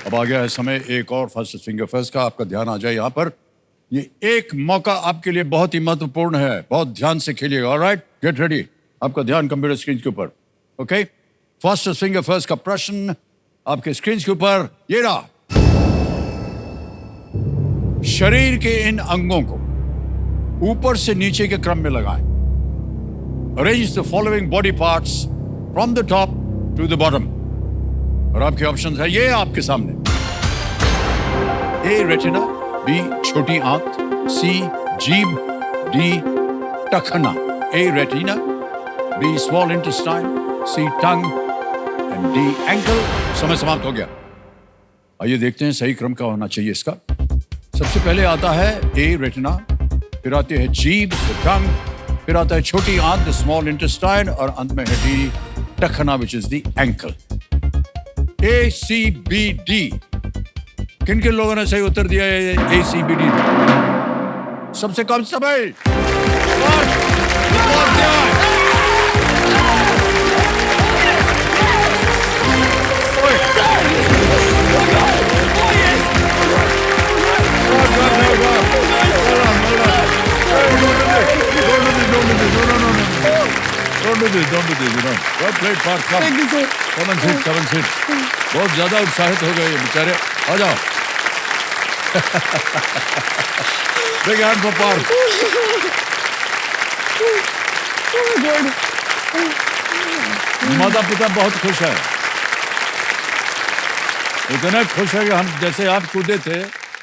अब आ गया है समय एक और फर्स्ट फिंगर फर्स्ट का। आपका ध्यान आ जाए यहाँ पर। ये एक मौका आपके लिए बहुत ही महत्वपूर्ण है, बहुत ध्यान से खेलिएगा। Alright, get ready. आपका ध्यान कंप्यूटर स्क्रीन के ऊपर। ओके, फर्स्ट फिंगर फर्स्ट का प्रश्न आपके स्क्रीन के ऊपर ये रहा। शरीर के इन अंगों को ऊपर से नीचे के क्रम में लगाएं। Arrange the following body parts from the top to the bottom. और आपके ऑप्शंस है ये आपके सामने। ए रेटिना, बी छोटी आंत, सी जीभ, डी टखना। A retina, B small intestine, C tongue and D ankle. समय समाप्त हो गया। आइए देखते हैं सही क्रम क्या होना चाहिए इसका। सबसे पहले आता है ए रेटिना, फिर आती है जीभ, टंग, फिर आता है छोटी आंत, स्मॉल इंटेस्टाइन, और अंत में है डी टखना which is the ankle. A C B D. किन किन लोगों ने सही उत्तर दिया है ए सी बी डी? सबसे कम समय। Don't do this, you know. Well played, Parth. Come. Thank you, sir. Come and sit, come and sit. बहुत ज्यादा उत्साहित हो गए ये बेचारे। आ जाओ। Big hand for Parth. माता पिता बहुत खुश है। इतना खुश है कि हम जैसे आप कूदे थे,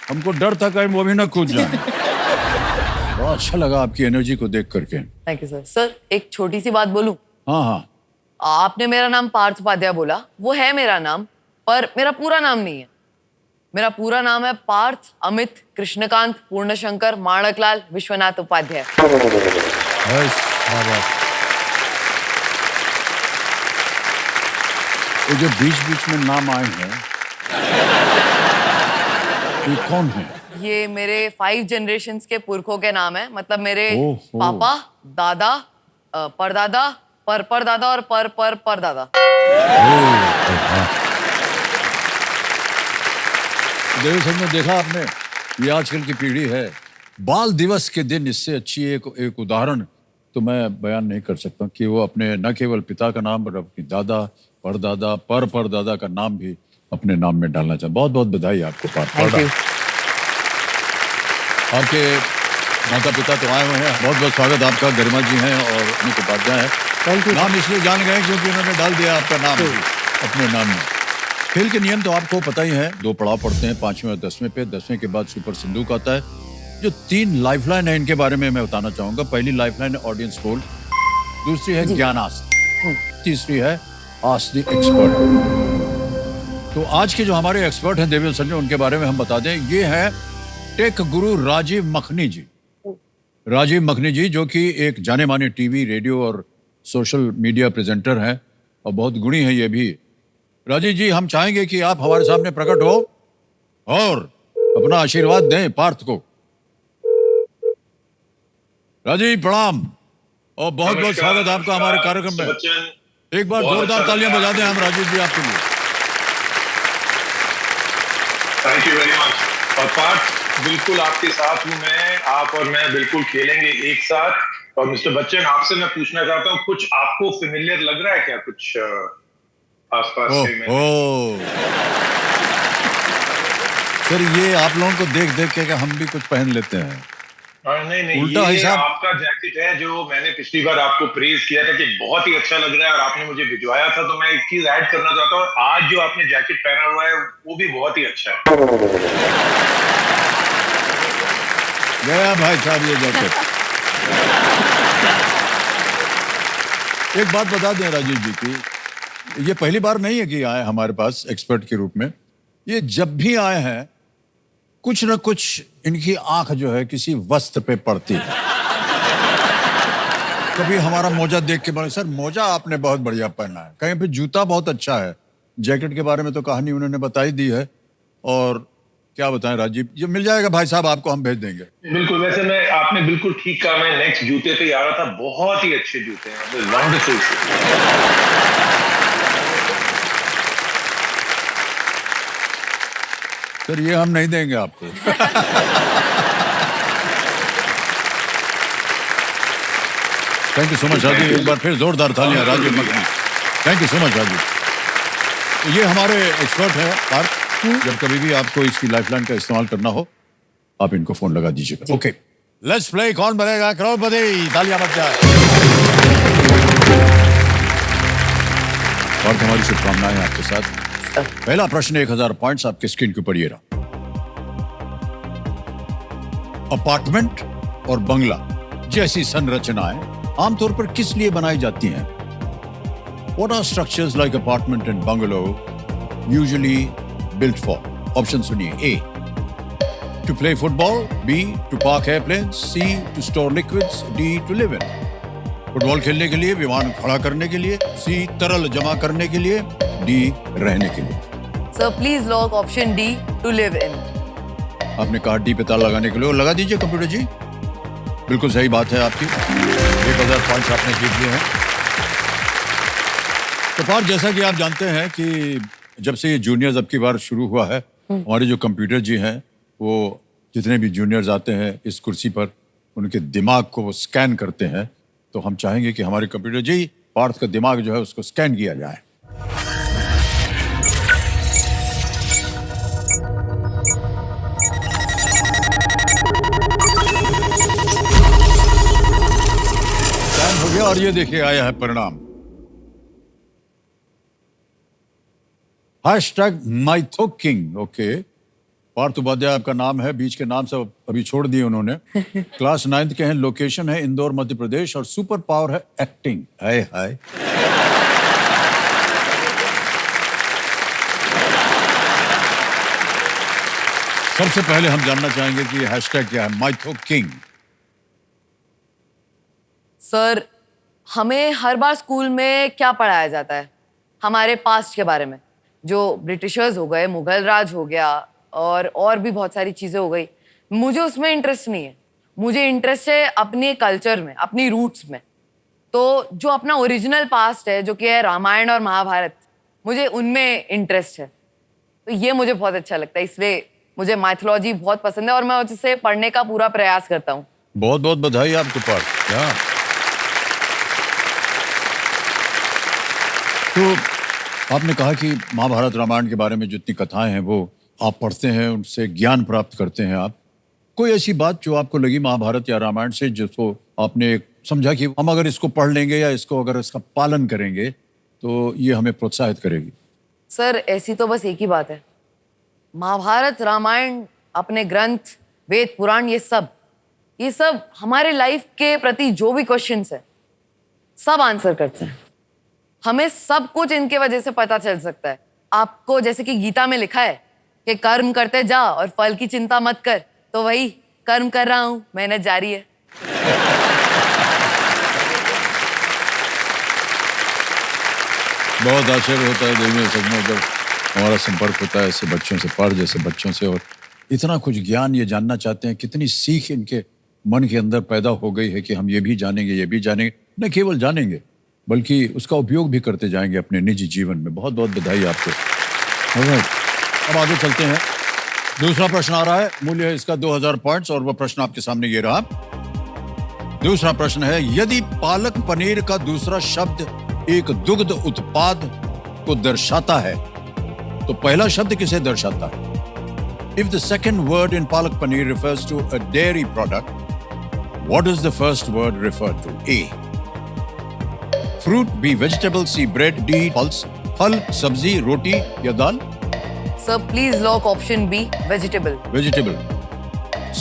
हमको डर था कहीं वो भी ना कूद जाए। बहुत अच्छा लगा आपकी एनर्जी को देख करके। Thank you sir. सर एक छोटी सी बात बोलूं? हाँ हाँ। आपने मेरा नाम पार्थ उपाध्याय बोला, वो है मेरा नाम, पर मेरा पूरा नाम नहीं है। मेरा पूरा नाम है पार्थ अमित कृष्णकांत पूर्णशंकर माणकलाल विश्वनाथ उपाध्याय। ये जो बीच बीच में नाम आए हैं, ये कौन है? ये मेरे 5 जनरेशंस के पुरखों के नाम है। मतलब मेरे पापा, दादा, परदादा, परदादा और परदादा। देखा आपने, ये आजकल की पीढ़ी है। बाल दिवस के दिन इससे अच्छी एक उदाहरण तो मैं बयान नहीं कर सकता कि वो अपने न केवल पिता का नाम पर अपनी दादा, परदादा, परदादा का नाम भी अपने नाम में डालना चाहते। बहुत बहुत बधाई आपको पार्थ। आपके माता पिता तो आए हुए हैं, बहुत बहुत स्वागत आपका। गरिमा जी हैं और अमित उपाध्याय है। नाम इसलिए जान गए क्योंकि उन्होंने डाल दिया आपका नाम अपने नाम में। खेल के नियम तो आपको पता ही है। 2 पड़ाव पड़ते हैं, 5वें और 10वें पे। 10वें के बाद सुपर सिंदूक आता है। जो 3 लाइफलाइन है इनके बारे में मैं बताना चाहूंगा। पहली लाइफलाइन है ऑडियंस पोल, दूसरी है ज्ञानास्त्र, तीसरी है आस्क द एक्सपर्ट। तो आज के जो हमारे एक्सपर्ट हैं देवी संजय, उनके बारे में हम बता दें। ये है टेक गुरु राजीव मखनी जी। राजीव मखनी जी जो कि एक जाने माने टीवी, रेडियो और सोशल मीडिया प्रेजेंटर हैं और बहुत गुणी हैं ये भी। राजीव जी, हम चाहेंगे कि आप हमारे सामने प्रकट हो और अपना आशीर्वाद दें पार्थ को। राजीव प्रणाम और बहुत बहुत स्वागत आपका हमारे कार्यक्रम में। एक बार जोरदार तालियां बजा दें हम राजीव जी आपके लिए। Thank you very much. और पार्थ, बिल्कुल आपके साथ हूं मैं। आप और मैं बिल्कुल खेलेंगे एक साथ। और मिस्टर बच्चन, आपसे मैं पूछना चाहता हूं, कुछ आपको फेमिलियर लग रहा है क्या? कुछ आसपास सर, ये आप लोगों को देख देख के हम भी कुछ पहन लेते हैं। नहीं, उल्टा ये हिसाब। आपका जैकेट है जो मैंने पिछली बार आपको प्रेज किया था कि बहुत ही अच्छा लग रहा है और आपने मुझे भिजवाया था। तो मैं एक चीज ऐड करना चाहता हूँ, आज जो आपने जैकेट पहना हुआ है वो भी बहुत ही अच्छा है। गया भाई साहब ये जैकेट। एक बात बता दें राजीव जी की, ये पहली बार नहीं है कि आए हमारे पास एक्सपर्ट के रूप में। ये जब भी आए हैं कुछ न कुछ इनकी आंख जो है किसी वस्त्र पे पड़ती है। कभी हमारा मोजा देख के बोले, सर मोजा आपने बहुत बढ़िया पहना है। कहीं पे जूता बहुत अच्छा है। जैकेट के बारे में तो कहानी उन्होंने बताई दी है। और क्या बताएं राजीव, ये मिल जाएगा भाई साहब, आपको हम भेज देंगे। बिल्कुल। वैसे मैं, आपने बिल्कुल ठीक कहा। मैं नेक्स्ट जूते पे ही आ रहा था। बहुत ही अच्छे जूते हैं, वंडरफुल। सर ये हम नहीं देंगे आपको। Thank you so much Raju, एक बार फिर जोरदार तालियां Raju makhani. Thank you so much Raju. तो ये हमारे एक्सपर्ट हैं पार्थ, जब कभी भी आपको इसकी लाइफलाइन का इस्तेमाल करना हो आप इनको फोन लगा दीजिएगा। ओके, लेट्स प्ले कौन बनेगा करोड़पति। तालियां बज जाए। और हमारी शुभकामनाएं आपके साथ। पहला प्रश्न 1000 पॉइंट्स आपके स्क्रीन के ऊपर ये रहा। अपार्टमेंट और बंगला जैसी संरचनाएं आमतौर पर किस लिए बनाई जाती हैं? What are structures like apartment and bungalow usually built for? Option सुनिए। A. To play football. B. To park airplanes. C. To store liquids. D. To live in. Football खेलने के लिए, विमान खड़ा करने के लिए, C. तरल जमा करने के लिए, D. रहने के लिए। Sir please lock option D to live in. आपने कहा डी पे ताला लगाने के लिए, और लगा दीजिए कंप्यूटर जी। बिल्कुल सही बात है आपकी। 1000 पॉइंट्स आपने जीत लिए हैं। तो पार जैसा कि आप जानते हैं कि जब से ये जूनियर्स अब की बार शुरू हुआ है, हमारे जो कंप्यूटर जी हैं वो जितने भी जूनियर्स आते हैं इस कुर्सी पर उनके दिमाग को वो स्कैन करते हैं। तो हम चाहेंगे कि हमारे कंप्यूटर जी पार्थ का दिमाग जो है उसको स्कैन किया जाए। स्कैन हो गया और ये देखिए आया है परिणाम। हैशटैग माइथोकिंग। ओके, पार्थ उपाध्याय आपका नाम है, बीच के नाम से अभी छोड़ दिए उन्होंने। क्लास 9th के हैं, लोकेशन है इंदौर मध्य प्रदेश और सुपर पावर है एक्टिंग। हाय हाय। सबसे पहले हम जानना चाहेंगे कि हैशटैग क्या है माइथोकिंग। सर हमें हर बार स्कूल में क्या पढ़ाया जाता है? हमारे पास्ट के बारे में, जो ब्रिटिशर्स हो गए, मुगल राज हो गया और भी बहुत सारी चीजें हो गई। मुझे उसमें इंटरेस्ट नहीं है। मुझे इंटरेस्ट है अपने कल्चर में, अपनी रूट्स में। तो जो अपना ओरिजिनल पास्ट है, जो कि है रामायण और महाभारत, मुझे उनमें इंटरेस्ट है। तो ये मुझे बहुत अच्छा लगता है, इसलिए मुझे माइथोलॉजी बहुत पसंद है और मैं उसे पढ़ने का पूरा प्रयास करता हूँ। बहुत बहुत बधाई आपके पास। तो आपने कहा कि महाभारत रामायण के बारे में जितनी कथाएं हैं वो आप पढ़ते हैं, उनसे ज्ञान प्राप्त करते हैं आप। कोई ऐसी बात जो आपको लगी महाभारत या रामायण से जिसको आपने समझा कि हम अगर इसको पढ़ लेंगे या इसको अगर इसका पालन करेंगे तो ये हमें प्रोत्साहित करेगी? सर ऐसी तो बस एक ही बात है, महाभारत रामायण, अपने ग्रंथ, वेद पुराण, ये सब हमारे लाइफ के प्रति जो भी क्वेश्चंस है सब आंसर करते हैं। हमें सब कुछ इनके वजह से पता चल सकता है। आपको जैसे कि गीता में लिखा है कि कर्म करते जा और फल की चिंता मत कर, तो वही कर्म कर रहा हूं, मेहनत जारी है। बहुत आश्चर्य होता है देखने सच में जब हमारा संपर्क होता है ऐसे बच्चों से, पार जैसे बच्चों से, और इतना कुछ ज्ञान ये जानना चाहते हैं, कितनी सीख इनके मन के अंदर पैदा हो गई है कि हम ये भी जानेंगे, ये भी जानेंगे। न केवल जानेंगे बल्कि उसका उपयोग भी करते जाएंगे अपने निजी जीवन में। बहुत बहुत बधाई आपको। अब आगे चलते हैं। दूसरा प्रश्न आ रहा है, मूल्य है इसका 2000 पॉइंट्स और वह प्रश्न आपके सामने ये रहा। दूसरा प्रश्न है, यदि पालक पनीर का दूसरा शब्द एक दुग्ध उत्पाद को दर्शाता है तो पहला शब्द किसे दर्शाता है? If the second word in palak paneer refers to a dairy product, what does the first word refer to? A. Fruit. B. Vegetable. C. Bread. D. Pulse. फल, सब्जी, रोटी या दाल? Sir please lock option B, vegetable. Vegetable.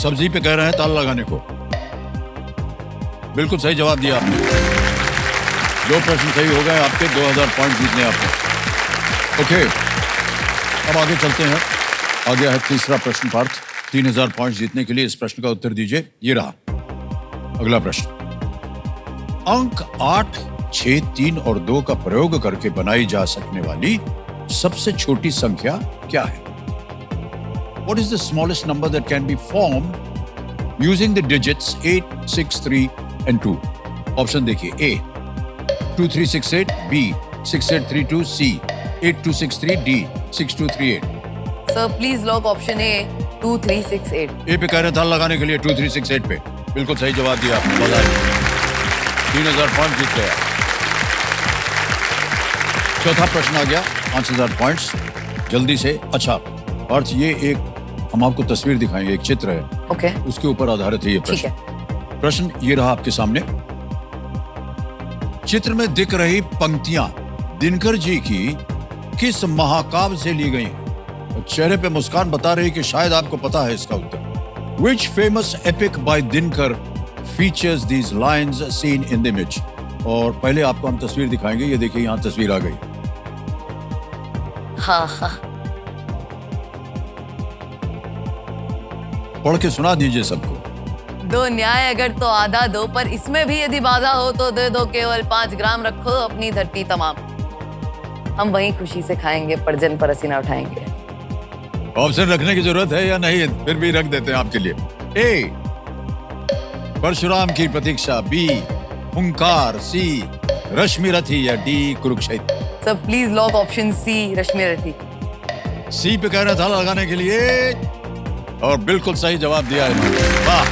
सब्जी पे कह रहे हैं ताल लगाने को। बिल्कुल सही जवाब दिया आपने। 2 प्रश्न सही हो गए आपके, 2000 पॉइंट जीतने आपने। ओके, अब आगे चलते हैं। आ गया है तीसरा प्रश्न पार्थ। 3000 पॉइंट जीतने के लिए इस प्रश्न का उत्तर दीजिए। ये रहा अगला प्रश्न। अंक 8, 6, 3 और 2 का प्रयोग करके बनाई जा सकने वाली सबसे छोटी संख्या क्या है? What is the smallest number that can be formed using the digits 8, 6, 3 and 2? Option देखिए। A 2368, B 6832, C 8263, D 6238। Sir please lock option ए 2368। ए पे कह रहे था लगाने के लिए 2368 पे। बिल्कुल सही जवाब दिया आपने। बधाई, 3000 पॉइंट जीत गया। चौथा प्रश्न आ गया, 5000 पॉइंट्स जल्दी से। अच्छा, और ये एक हम आपको तस्वीर दिखाएंगे, एक चित्र है, ओके उसके ऊपर आधारित है ये ठीक प्रश्न। है। प्रश्न ये रहा आपके सामने। चित्र में दिख रही पंक्तियां दिनकर जी की किस महाकाव्य से ली गई हैं? चेहरे पे मुस्कान बता रही कि शायद आपको पता है इसका उत्तर। Which famous epic by Dinkar features these lines seen in the image? और पहले आपको हम तस्वीर दिखाएंगे। ये देखिए, यहाँ तस्वीर आ गई। हाँ हाँ पढ़ के सुना दीजिए सबको। दो न्याय अगर तो आधा दो, पर इसमें भी यदि बाधा हो तो दे दो केवल 5 ग्राम, रखो अपनी धरती तमाम। हम वहीं खुशी से खाएंगे, पर जन पर पसीना उठाएंगे। ऑप्शन रखने की जरूरत है या नहीं? फिर भी रख देते हैं आपके लिए। ए परशुराम की प्रतीक्षा, बी हुंकार, सी रश्मि रथी या D Kurukshetra. Sir please lock option C Rashmirathi. C पे कह रहा था लगाने के लिए, और बिल्कुल सही जवाब दिया है इन्होंने। वाह!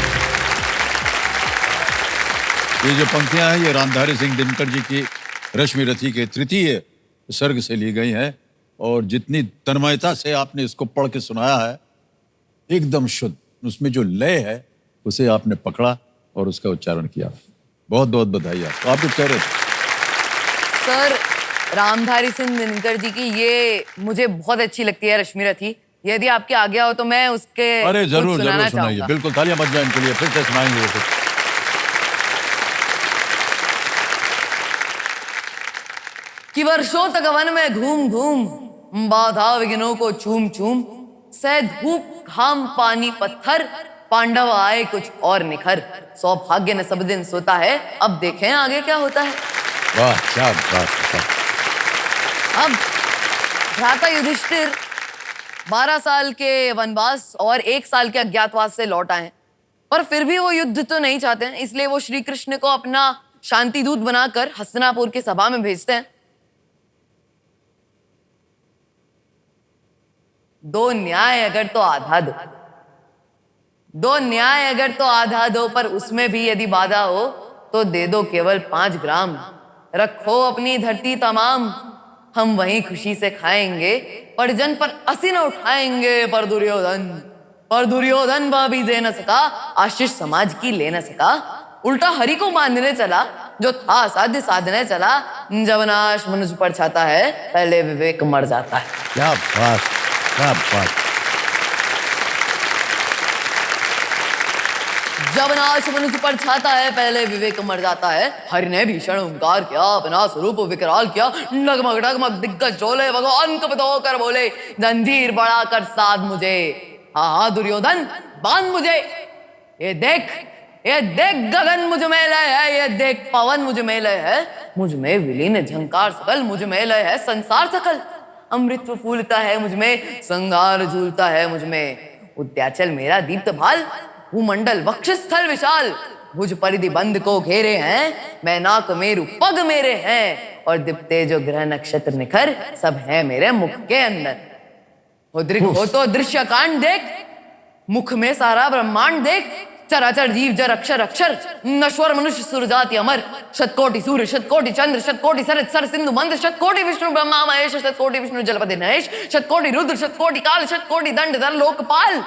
ये जो पंक्तियां हैं ये रामधारी सिंह दिनकर जी की रश्मि रथी के तृतीय सर्ग से ली गई हैं, और जितनी तन्मयता से आपने इसको पढ़ के सुनाया है, एकदम शुद्ध, उसमें जो लय है उसे आपने पकड़ा और उसका उच्चारण किया। बहुत बहुत बधाई आपको। आप कुछ कह रहे थे? सर रामधारी सिंह दिनकर जी की ये मुझे बहुत अच्छी लगती है रश्मि रथी। यदि आपके आ गया हो तो मैं उसके अरे कुछ जरूर सुनाना जरूर सुनाइए, चाहूंगा। बिल्कुल। तालियां बज जाए इनके लिए, फिर से सुनाएंगे ये कुछ। कि वर्षों तक वन में घूम घूम, बाधा विघ्नों को चूम चूम, सह धूप घाम पानी पत्थर, पांडव आए कुछ और निखर, सौभाग्य न सब दिन सोता है, अब देखें आगे क्या होता है। वाह, क्या बात है। अब भ्राता युधिष्ठिर 12 साल के वनवास और 1 साल के अज्ञातवास से लौट आए हैं, पर फिर भी वो युद्ध तो नहीं चाहते हैं, इसलिए वो श्री कृष्ण को अपना शांति दूत बनाकर हस्तिनापुर की सभा में भेजते हैं। दो न्याय अगर तो आधा दो, दो न्याय अगर तो आधा दो, पर उसमें भी यदि बाधा हो तो दे दो केवल 5 ग्राम, रखो अपनी धरती तमाम। हम वहीं खुशी से खाएंगे, पर जन पर असी न उठाएंगे। पर दुर्योधन वह भी दे न सका, आशीष समाज की ले न सका, उल्टा हरि को मानने चला, जो था साध्य साधने चला। जब नाश मनुष्य पर छाता है, पहले विवेक मर जाता है। क्या बात, क्या बात। जब नाश मनुष्य पर छाता है, पहले विवेक मर जाता है। हरि ने भीषण ओंकार किया, अपना स्वरूप विकराल किया, डगमग डगमग दिग्गज डोले, भगवान कपित होकर बोले, जंजीर बढ़ाकर साध मुझे, हाँ दुर्योधन बांध मुझे। ये देख गगन मुझ में लय है, ये देख पवन मुझ में लय है, मुझ में विलीन झंकार सकल, मुझ में लय है संसार सकल। अमृत फूलता है मुझ में, संगार झूलता है मुझ में, उद्याचल मेरा दीप्त भाल, भूमंडल वक्षस्थल विशाल, भुज परिधि बंद को घेरे हैं, मैं नाक मेरु पग मेरे हैं, और दिप्ते जो ग्रह नक्षत्र निखर, सब है मेरे मुख के अंदर। हो तो दृश्य कांड देख, मुख में सारा ब्रह्मांड देख, चराचर जीव जर अक्षर अक्षर, नश्वर मनुष्य सुरजाति अमर, शतकोटि सूर्य शतकोटि चंद्र, शतकोटि सरत सर सिंधु मंद, शतकोटि विष्णु ब्रह्मा महेश, शतकोटि विष्णु जलपति नहेश, शतकोटि रुद्र शतकोटि काल, शतकोटि दंड धर लोकपाल।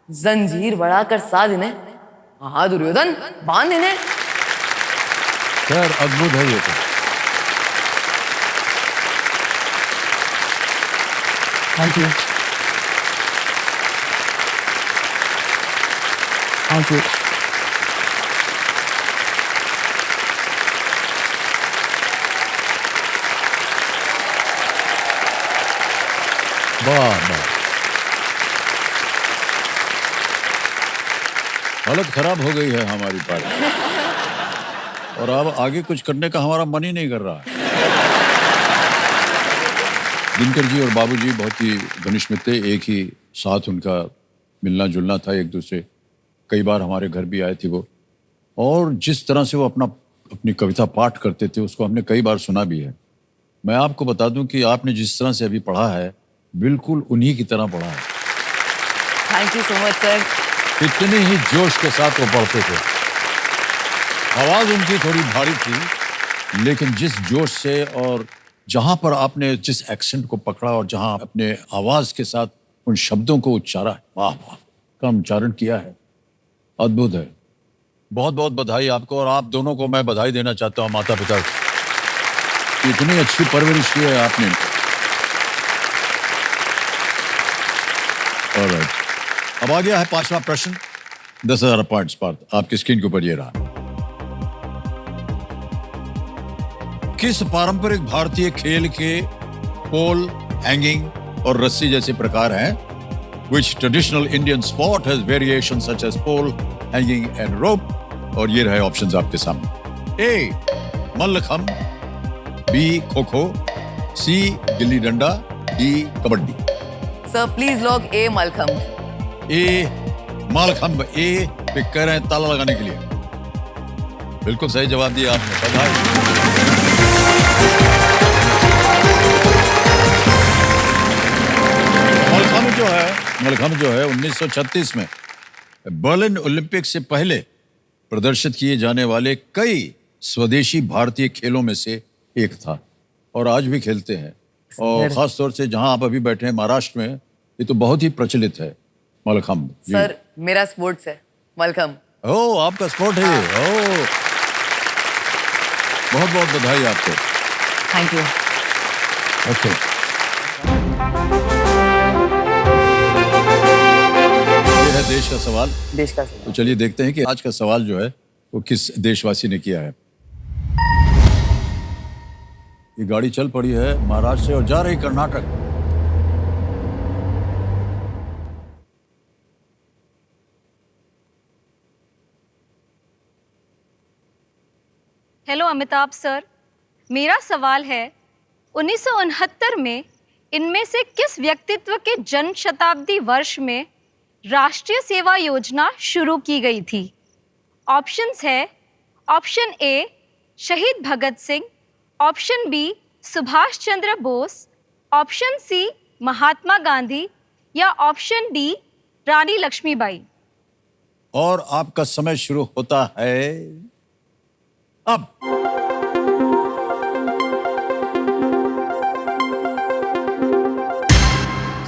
जंजीर बढ़ाकर साध इन्हें, हाँ दुर्योधन बांध इन्हें। यार अद्भुत है ये तो। Thank you, thank you. वाह वाह, हालत खराब हो गई है हमारी पार्टी, और अब आगे कुछ करने का हमारा मन ही नहीं कर रहा है। दिनकर जी और बाबूजी बहुत ही घनिष्ठ मित्र थे, एक ही साथ उनका मिलना जुलना था एक दूसरे। कई बार हमारे घर भी आए थे वो, और जिस तरह से वो अपनी कविता पाठ करते थे उसको हमने कई बार सुना भी है। मैं आपको बता दूं कि आपने जिस तरह से अभी पढ़ा है बिल्कुल उन्हीं की तरह पढ़ा है। Thank you so much sir. इतने ही जोश के साथ वो पढ़ते थे। आवाज उनकी थोड़ी भारी थी, लेकिन जिस जोश से और जहां पर आपने जिस एक्सेंट को पकड़ा और जहां अपने आवाज के साथ उन शब्दों को उच्चारा है, वाह वाह का उच्चारण किया है, अद्भुत है। बहुत बहुत बधाई आपको, और आप दोनों को मैं बधाई देना चाहता हूँ, माता पिता को। इतनी अच्छी परवरिश की है आपने। ऑलराइट, अब आ गया है पांचवा प्रश्न। 10,000 पॉइंट्स पर आपकी स्क्रीन के ऊपर ये रहा। किस पारंपरिक भारतीय खेल के पोल, हैंगिंग और रस्सी जैसे प्रकार हैं? Which traditional Indian sport has variations such as pole, hanging and rope? और ये रहे ऑप्शंस आपके सामने। A mallakhamb, B kho kho, C gilli danda, D kabaddi. Sir please lock A mallakhamb. A mallakhamb, A पे कह रहे हैं ताला लगाने के लिए। बिल्कुल सही जवाब दिया आपने, बधाई। मल्लखंब जो है 1936 में बर्लिन ओलंपिक से पहले प्रदर्शित किए जाने वाले कई स्वदेशी भारतीय खेलों में से एक था, और आज भी खेलते हैं। और खास तौर से जहां आप अभी बैठे हैं महाराष्ट्र में, ये तो बहुत ही प्रचलित है मल्लखंब। सर मेरा स्पोर्ट्स है मलखंब। ओ आपका स्पोर्ट है ये। ओ बहुत बहुत बधाई आपको। Thank you. ओके, है देश का सवाल। देश का सवाल। तो चलिए देखते हैं कि आज का सवाल जो है वो किस देशवासी ने किया है। ये गाड़ी चल पड़ी है महाराष्ट्र से और जा रही कर्नाटक। हेलो अमिताभ सर, मेरा सवाल है 1969 में इनमें से किस व्यक्तित्व के जन्म शताब्दी वर्ष में राष्ट्रीय सेवा योजना शुरू की गई थी? ऑप्शंस है ऑप्शन ए शहीद Bhagat Singh, option B Subhash Chandra Bose, option C Mahatma Gandhi या ऑप्शन डी रानी लक्ष्मीबाई। और आपका समय शुरू होता है अब।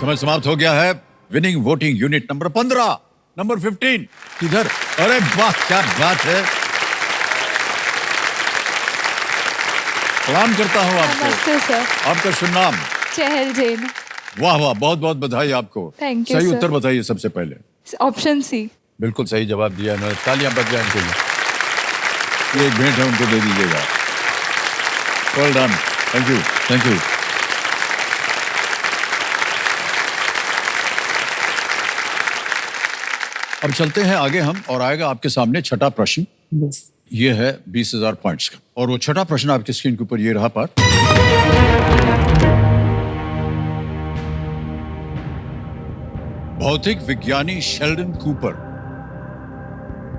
समय समाप्त हो गया है। Winning voting unit number 15, number 15 किधर? अरे वाह क्या बात है, प्रणाम करता हूँ आपको। नमस्ते सर। आपका शुभ नाम? चहल जैन। वाह वाह, बहुत बहुत बधाई आपको। थैंक यू सही सर। उत्तर बताइए सबसे पहले। Option C. बिल्कुल सही जवाब दिया इन्होंने, तालियां बज जाए इनके लिए। ये एक भेंट है, उनको दे दीजिएगा। Well done, thank you thank you. अब चलते हैं आगे हम, और आएगा आपके सामने छठा प्रश्न। ये है 20,000 पॉइंट्स का, और वो छठा प्रश्न आपकी स्क्रीन के ऊपर ये रहा पर। भौतिक विज्ञानी शेल्डन कूपर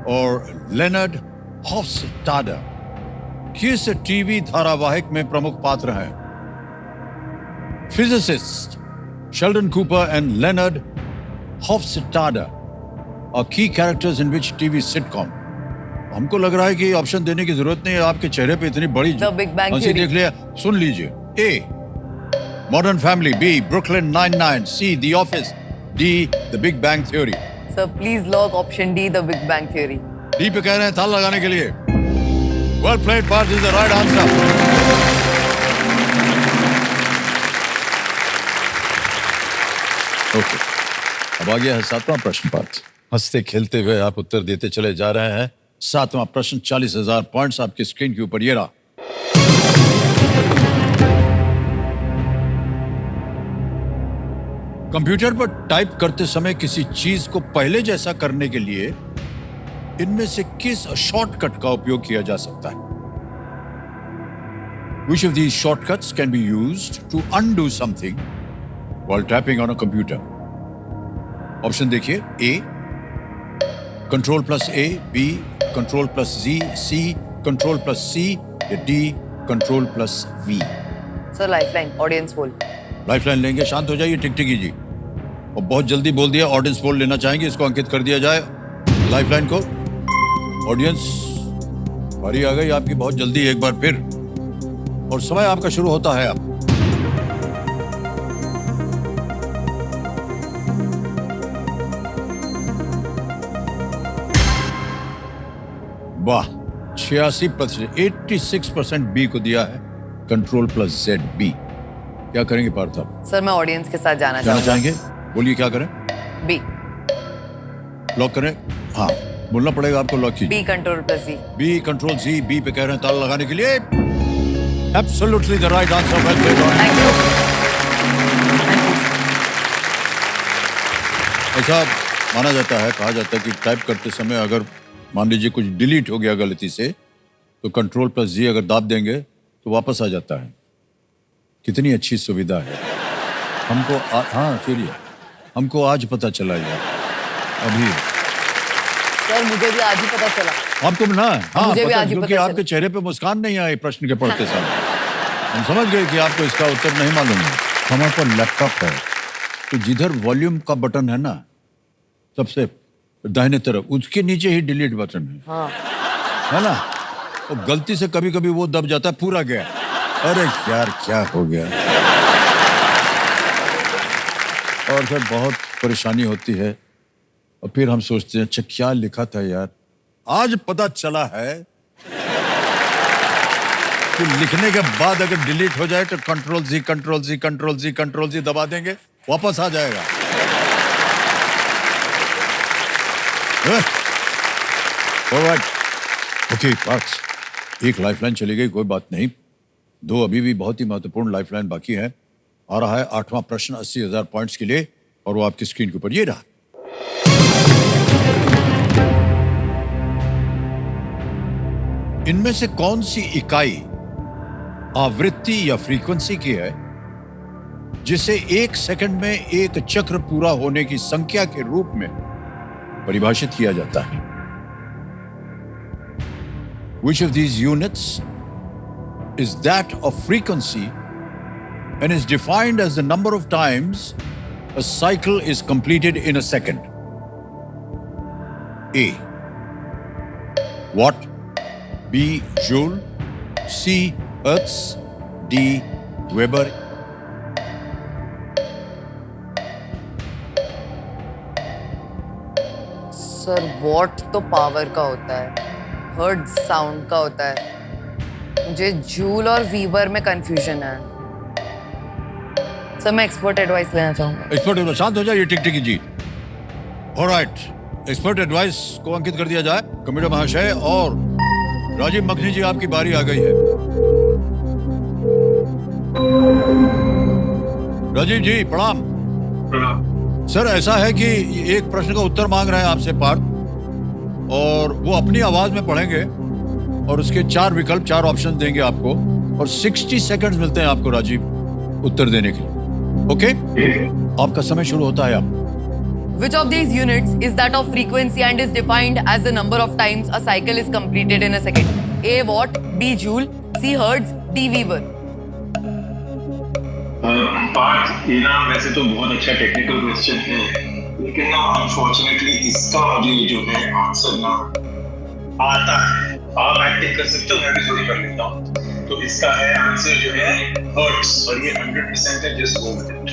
और लेनर्ड हॉफस्टाडर किस टीवी धारावाहिक में प्रमुख पात्र हैं? Physicist Sheldon Cooper and Leonard Hofstadter are key characters in which TV sitcom? हमको लग रहा है कि ऑप्शन देने की जरूरत नहीं है, आपके चेहरे पे इतनी बड़ी The Big Bang हंसी Theory। देख लिया। सुन लीजिए। A Modern Family, B Brooklyn 99, C the Office, D the Big Bang Theory. Sir please lock option D the Big Bang Theory. D पे कह रहे हैं ताल लगाने के लिए। Well played, Parth is the right answer. Okay, अब आ गया है सातवां प्रश्न। पार्थ, हंसते खेलते हुए आप उत्तर देते चले जा रहे हैं। सातवां प्रश्न, 40,000 पॉइंट्स आपकी स्क्रीन के ऊपर ये रहा। कंप्यूटर पर टाइप करते समय किसी चीज को पहले जैसा करने के लिए इनमें से किस शॉर्टकट का उपयोग किया जा सकता है? Which of these shortcuts can be used to undo something while tapping on a computer? Option देखिए। A control plus A, B control plus Z, C control plus C या D control plus V। Sir lifeline audience poll. Lifeline लेंगे। शांत हो जाइए टिकटिकी जी। और बहुत जल्दी बोल दिया, ऑडियंस पोल लेना चाहेंगे, इसको अंकित कर दिया जाए लाइफलाइन को। ऑडियंस बारी आ गई आपकी बहुत जल्दी एक बार फिर, और समय आपका शुरू होता है अब। वाह, 86%, 86% बी को दिया है। Control plus Z B. क्या करेंगे पार्थ साहब? सर मैं ऑडियंस के साथ जाना जाना चाहूंगा। चाहेंगे? बोलिए क्या करें? बी। लॉक करें? हाँ, बोलना पड़ेगा आपको। लॉक कीजिए। बी कंट्रोल प्लस जी। बी कंट्रोल जी। बी पे कह रहे हैं ताला लगाने के लिए। Absolutely the right answer. Well played. Thank you. ऐसा माना जाता है, कहा जाता है कि टाइप करते समय अगर मान लीजिए कुछ डिलीट हो गया गलती से, तो कंट्रोल प्लस जी अगर दाब देंगे तो वापस आ जाता है। कितनी अच्छी सुविधा है हमको। हाँ चलिए, हमको आज पता चला यार, अभी सर मुझे भी आज ही पता चला। आपको ना? हाँ मुझे भी पता, आज ही क्योंकि पता आपके चला। चेहरे पे मुस्कान नहीं आई प्रश्न के पढ़ते समय। हम समझ गए कि आपको इसका उत्तर नहीं मालूम है। हमारे पास लैपटॉप है, तो जिधर वॉल्यूम का बटन है ना, सबसे दाहिने तरफ, उसके नीचे ही डिलीट बटन है। हाँ। है ना? और गलती से कभी कभी वो दब जाता है, पूरा गया। अरे यार क्या हो गया। और फिर बहुत परेशानी होती है, और फिर हम सोचते हैं अच्छा क्या लिखा था यार। आज पता चला है कि लिखने के बाद अगर डिलीट हो जाए तो कंट्रोल जी कंट्रोल जी कंट्रोल जी कंट्रोल जी दबा देंगे, वापस आ जाएगा। ऑलराइट, ओके पार्थ, एक लाइफलाइन चली गई, कोई बात नहीं। दो अभी भी बहुत ही महत्वपूर्ण लाइफलाइन बाकी है। आ रहा है 8वां प्रश्न 80,000 पॉइंट्स के लिए, और वो आपकी स्क्रीन के ऊपर ये रहा। इनमें से कौन सी इकाई आवृत्ति या फ्रीक्वेंसी की है जिसे 1 सेकंड में एक चक्र पूरा होने की संख्या के रूप में परिभाषित किया जाता है? Which of these units is that of frequency and is defined as the number of times a cycle is completed in a second? A. Watt. B. Joule. C. Hertz. D. Weber. Sir what तो power का होता है, hertz sound का होता है। मुझे joule और वीबर में कंफ्यूजन है। सर मैं एक्सपर्ट एडवाइस लेना चाहूंगा। एक्सपर्ट, शांत हो जाइए टिकटिकी जी। ऑलराइट, एक्सपर्ट एडवाइस को अंकित कर दिया जाए। कमेटी महाशय और राजीव मखनी जी, आपकी बारी आ गई है। राजीव जी प्रणाम। सर ऐसा है कि एक प्रश्न का उत्तर मांग रहे हैं आपसे पार्थ, और वो अपनी आवाज में पढ़ेंगे और उसके 4 विकल्प, 4 ऑप्शन देंगे आपको, और 60 सेकंड्स मिलते हैं आपको राजीव उत्तर देने के लिए। ओके, आपका समय शुरू होता है अब। Which of these units is that of frequency and is defined as the number of times a cycle is completed in a second? A. Watt. B. Joule. C. Hertz. D. Weber. Partha, ये ना वैसे तो बहुत अच्छा technical question है, लेकिन ना unfortunately इसका मुझे जो है आंसर ना आता है। आप एक्टिंग कर सकते हो, मैं भी थोड़ी कर लेता हूँ। तो इसका है आंसर जो है हर्ट्ज, और ये 100% है। Just go with it.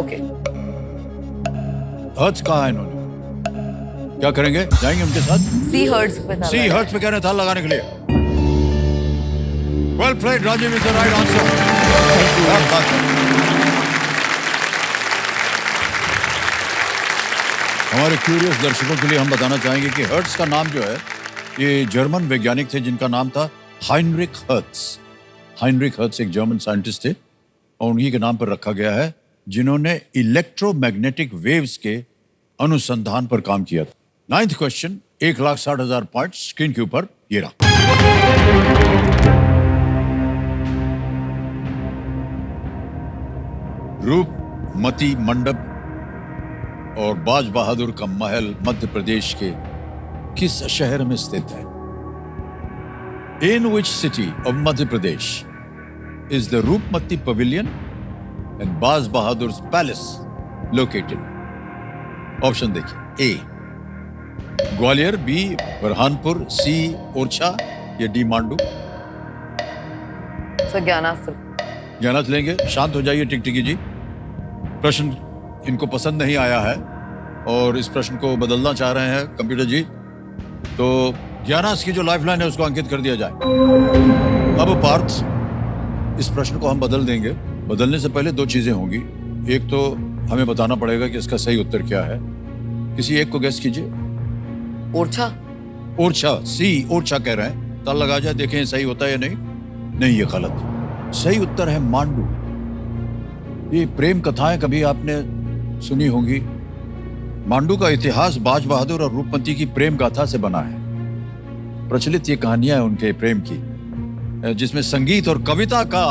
Okay. Hertz कहा है इन्होंने? क्या करेंगे? जाएंगे उनके साथ? C. Hertz पे था। सी हर्ट्ज पे कह रहे हैं ताला लगाने के लिए। Well played, Rajiv is the right answer. हमारे क्यूरियस दर्शकों के लिए हम बताना चाहेंगे कि हर्ट्ज का नाम जो है, ये जर्मन वैज्ञानिक थे जिनका नाम था हाइनरिक हर्ट्ज। हाइनरिक हर्ट्ज एक जर्मन साइंटिस्ट थे, और उन्हीं के नाम पर रखा गया है, जिन्होंने इलेक्ट्रोमैग्नेटिक वेव्स के अनुसंधान पर काम किया था। 9th क्वेश्चन, 1,60,000 पॉइंट स्क्रीन के ऊपर ये रहा। रूपमती मंडप और बाज बहादुर का महल मध्य प्रदेश के किस शहर में स्थित है? In which city of Madhya Pradesh is the Roopmati Pavilion, in Baz Bahadur's palace located? Option देखिए, ए ग्वालियर, बी बुरहानपुर, सी ओरछा या डी मांडू। सर ज्ञानास्त्र। ज्ञानास्त्र लेंगे। शांत हो जाइए टिकटिकी जी। प्रश्न इनको पसंद नहीं आया है और इस प्रश्न को बदलना चाह रहे हैं कंप्यूटर जी, तो ज्ञानास्त्र की जो लाइफलाइन है उसको अंकित कर दिया जाए। अब पार्थ, इस प्रश्न को हम बदल देंगे। बदलने से पहले दो चीजें होंगी। एक तो हमें बताना पड़ेगा कि इसका सही उत्तर क्या है। किसी एक को गेस कीजिए। ओरछा। ओरछा, सी ओरछा कह रहे हैं। ताल लगा जाए, देखें सही होता है या नहीं। नहीं, ये गलत। सही उत्तर है मांडू। ये प्रेम कथाएं कभी आपने सुनी होंगी। मांडू का इतिहास बाज बहादुर और रूपमती की प्रेम गाथा से बना है। प्रचलित ये कहानियां हैं उनके प्रेम की, जिसमें संगीत और कविता का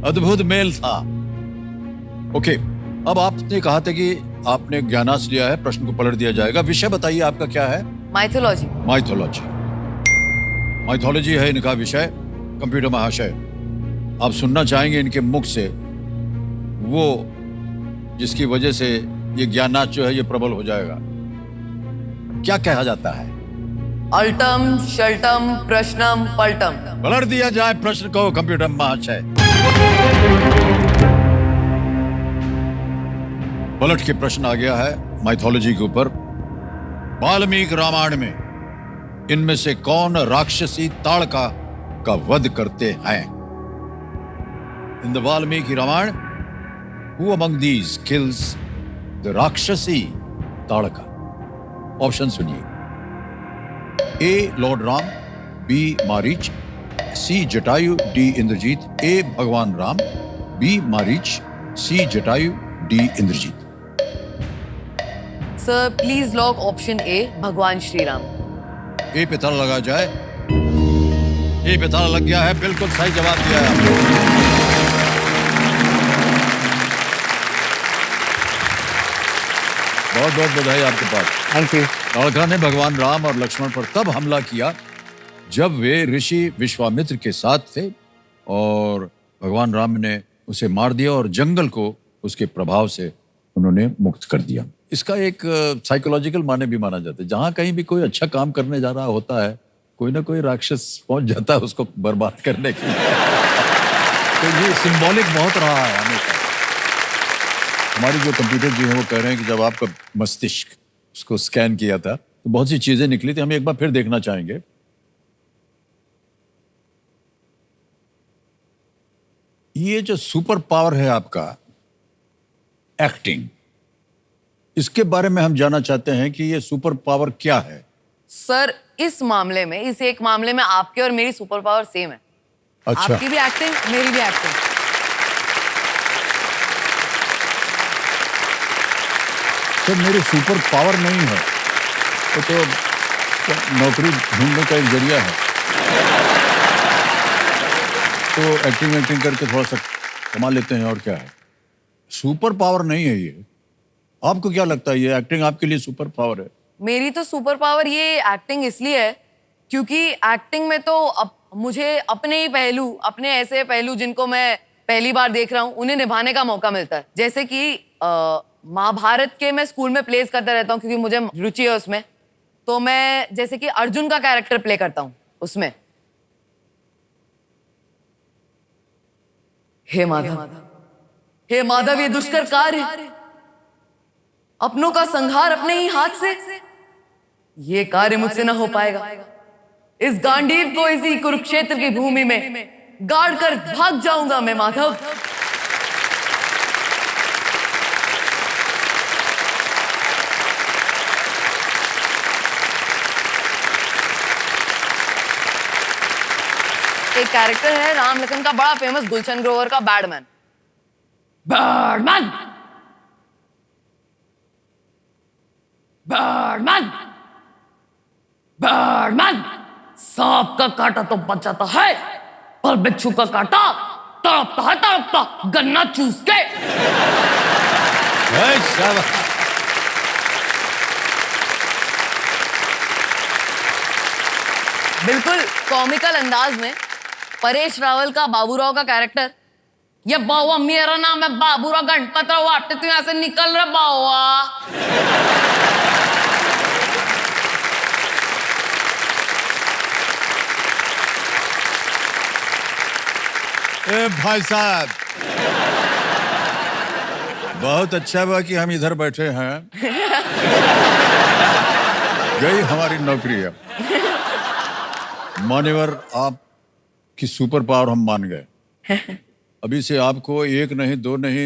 अद्भुत मेल था। ओके, अब आपने कहा था कि आपने ज्ञानास्त्र लिया है, प्रश्न को पलट दिया जाएगा। विषय बताइए आपका क्या है? माइथोलॉजी। माइथोलॉजी। माइथोलॉजी है इनका विषय। कंप्यूटर महाशय, आप सुनना चाहेंगे इनके मुख से वो जिसकी वजह से ये ज्ञानास्त्र जो है ये प्रबल हो जाएगा। क्या कहा जाता है? अल्टम शल्टम प्रश्नम पलटम। पलट दिया जाए प्रश्न को कंप्यूटर महाशय। पलट के प्रश्न आ गया है माइथोलॉजी के ऊपर। वाल्मीकि रामायण में इनमें से कौन राक्षसी ताड़का का वध करते हैं? In the Valmiki Ramayana, who among these kills the rakshasi Tataka? Option सुनिए। A Lord Ram, B Marich, C Jatayu, D Indrajit. A भगवान Ram, B Marich, C Jatayu, D Indrajit. Sir please lock option A, भगवान श्री राम। ए पे ताला लगा जाए। ए पे ताला लग गया है। बिल्कुल सही जवाब दिया है आपने। बहुत बहुत बधाई आपके पास। Thank you. ताड़का ने भगवान राम और लक्ष्मण पर तब हमला किया जब वे ऋषि विश्वामित्र के साथ थे और भगवान राम ने उसे मार दिया और जंगल को उसके प्रभाव से उन्होंने मुक्त कर दिया। इसका एक साइकोलॉजिकल माने भी माना जाता है। जहां कहीं भी कोई अच्छा काम करने जा रहा होता है, कोई ना कोई राक्षस पहुंच जाता है उसको बर्बाद करने के लिए। तो ये सिंबॉलिक बहुत रहा है हमेशा। हमारी जो कंप्यूटर जी हैं वो कह रहे हैं कि जब आपका मस्तिष्क उसको स्कैन किया था तो बहुत सी चीजें निकली थी। हम एक बार फिर देखना चाहेंगे। ये जो सुपर पावर है आपका, एक्टिंग, इसके बारे में हम जानना चाहते हैं कि ये सुपर पावर क्या है? सर इस मामले में, इस एक मामले में आपके और मेरी सुपर पावर सेम है। अच्छा। आपकी भी एक्टिंग, मेरी भी एक्टिंग। तो मेरी सुपर पावर नहीं है तो नौकरी ढूंढने का एक जरिया है। तो एक्टिंग करके थोड़ा सा कमा लेते हैं और क्या है। सुपर पावर नहीं है ये। आपको क्या लगता है ये एक्टिंग आपके लिए सुपर पावर है? मेरी तो सुपर पावर ये एक्टिंग इसलिए है क्योंकि एक्टिंग में तो मुझे अपने ही पहलू, अपने ऐसे पहलू जिनको मैं पहली बार देख रहा हूँ, उन्हें निभाने का मौका मिलता है। जैसे कि महाभारत के मैं स्कूल में प्लेस करता रहता हूँ क्योंकि मुझे रुचि है उसमें। तो मैं जैसे कि अर्जुन का कैरेक्टर प्ले करता हूँ उसमें। हे माधव, हे माधव, ये दुष्कर कार्य, अपनों का संहार अपने ही हाथ से, ये कार्य मुझसे ना हो पाएगा। इस गांडीव को इसी कुरुक्षेत्र की भूमि में गाड़ कर भाग जाऊंगा मैं माधव। एक कैरेक्टर है राम लखन का बड़ा फेमस, गुलशन ग्रोवर का, बैडमैन। Badman, badman, badman. सांप का काटा तो बच जाता है पर बिच्छू का काटा तड़पता है, तड़पता गन्ना चूस के। बिल्कुल कॉमिकल अंदाज में परेश रावल का बाबूराव का कैरेक्टर ये बावा मेरा नाम है बाबूराव गणपतराव आटे, तू यहाँ से निकल रहा बावा। ए भाई साहब, बहुत अच्छा हुआ कि हम इधर बैठे हैं। गई हमारी नौकरी अब। मान्यवर, आपकी सुपर पावर हम मान गए। अभी से आपको 1 नहीं 2 नहीं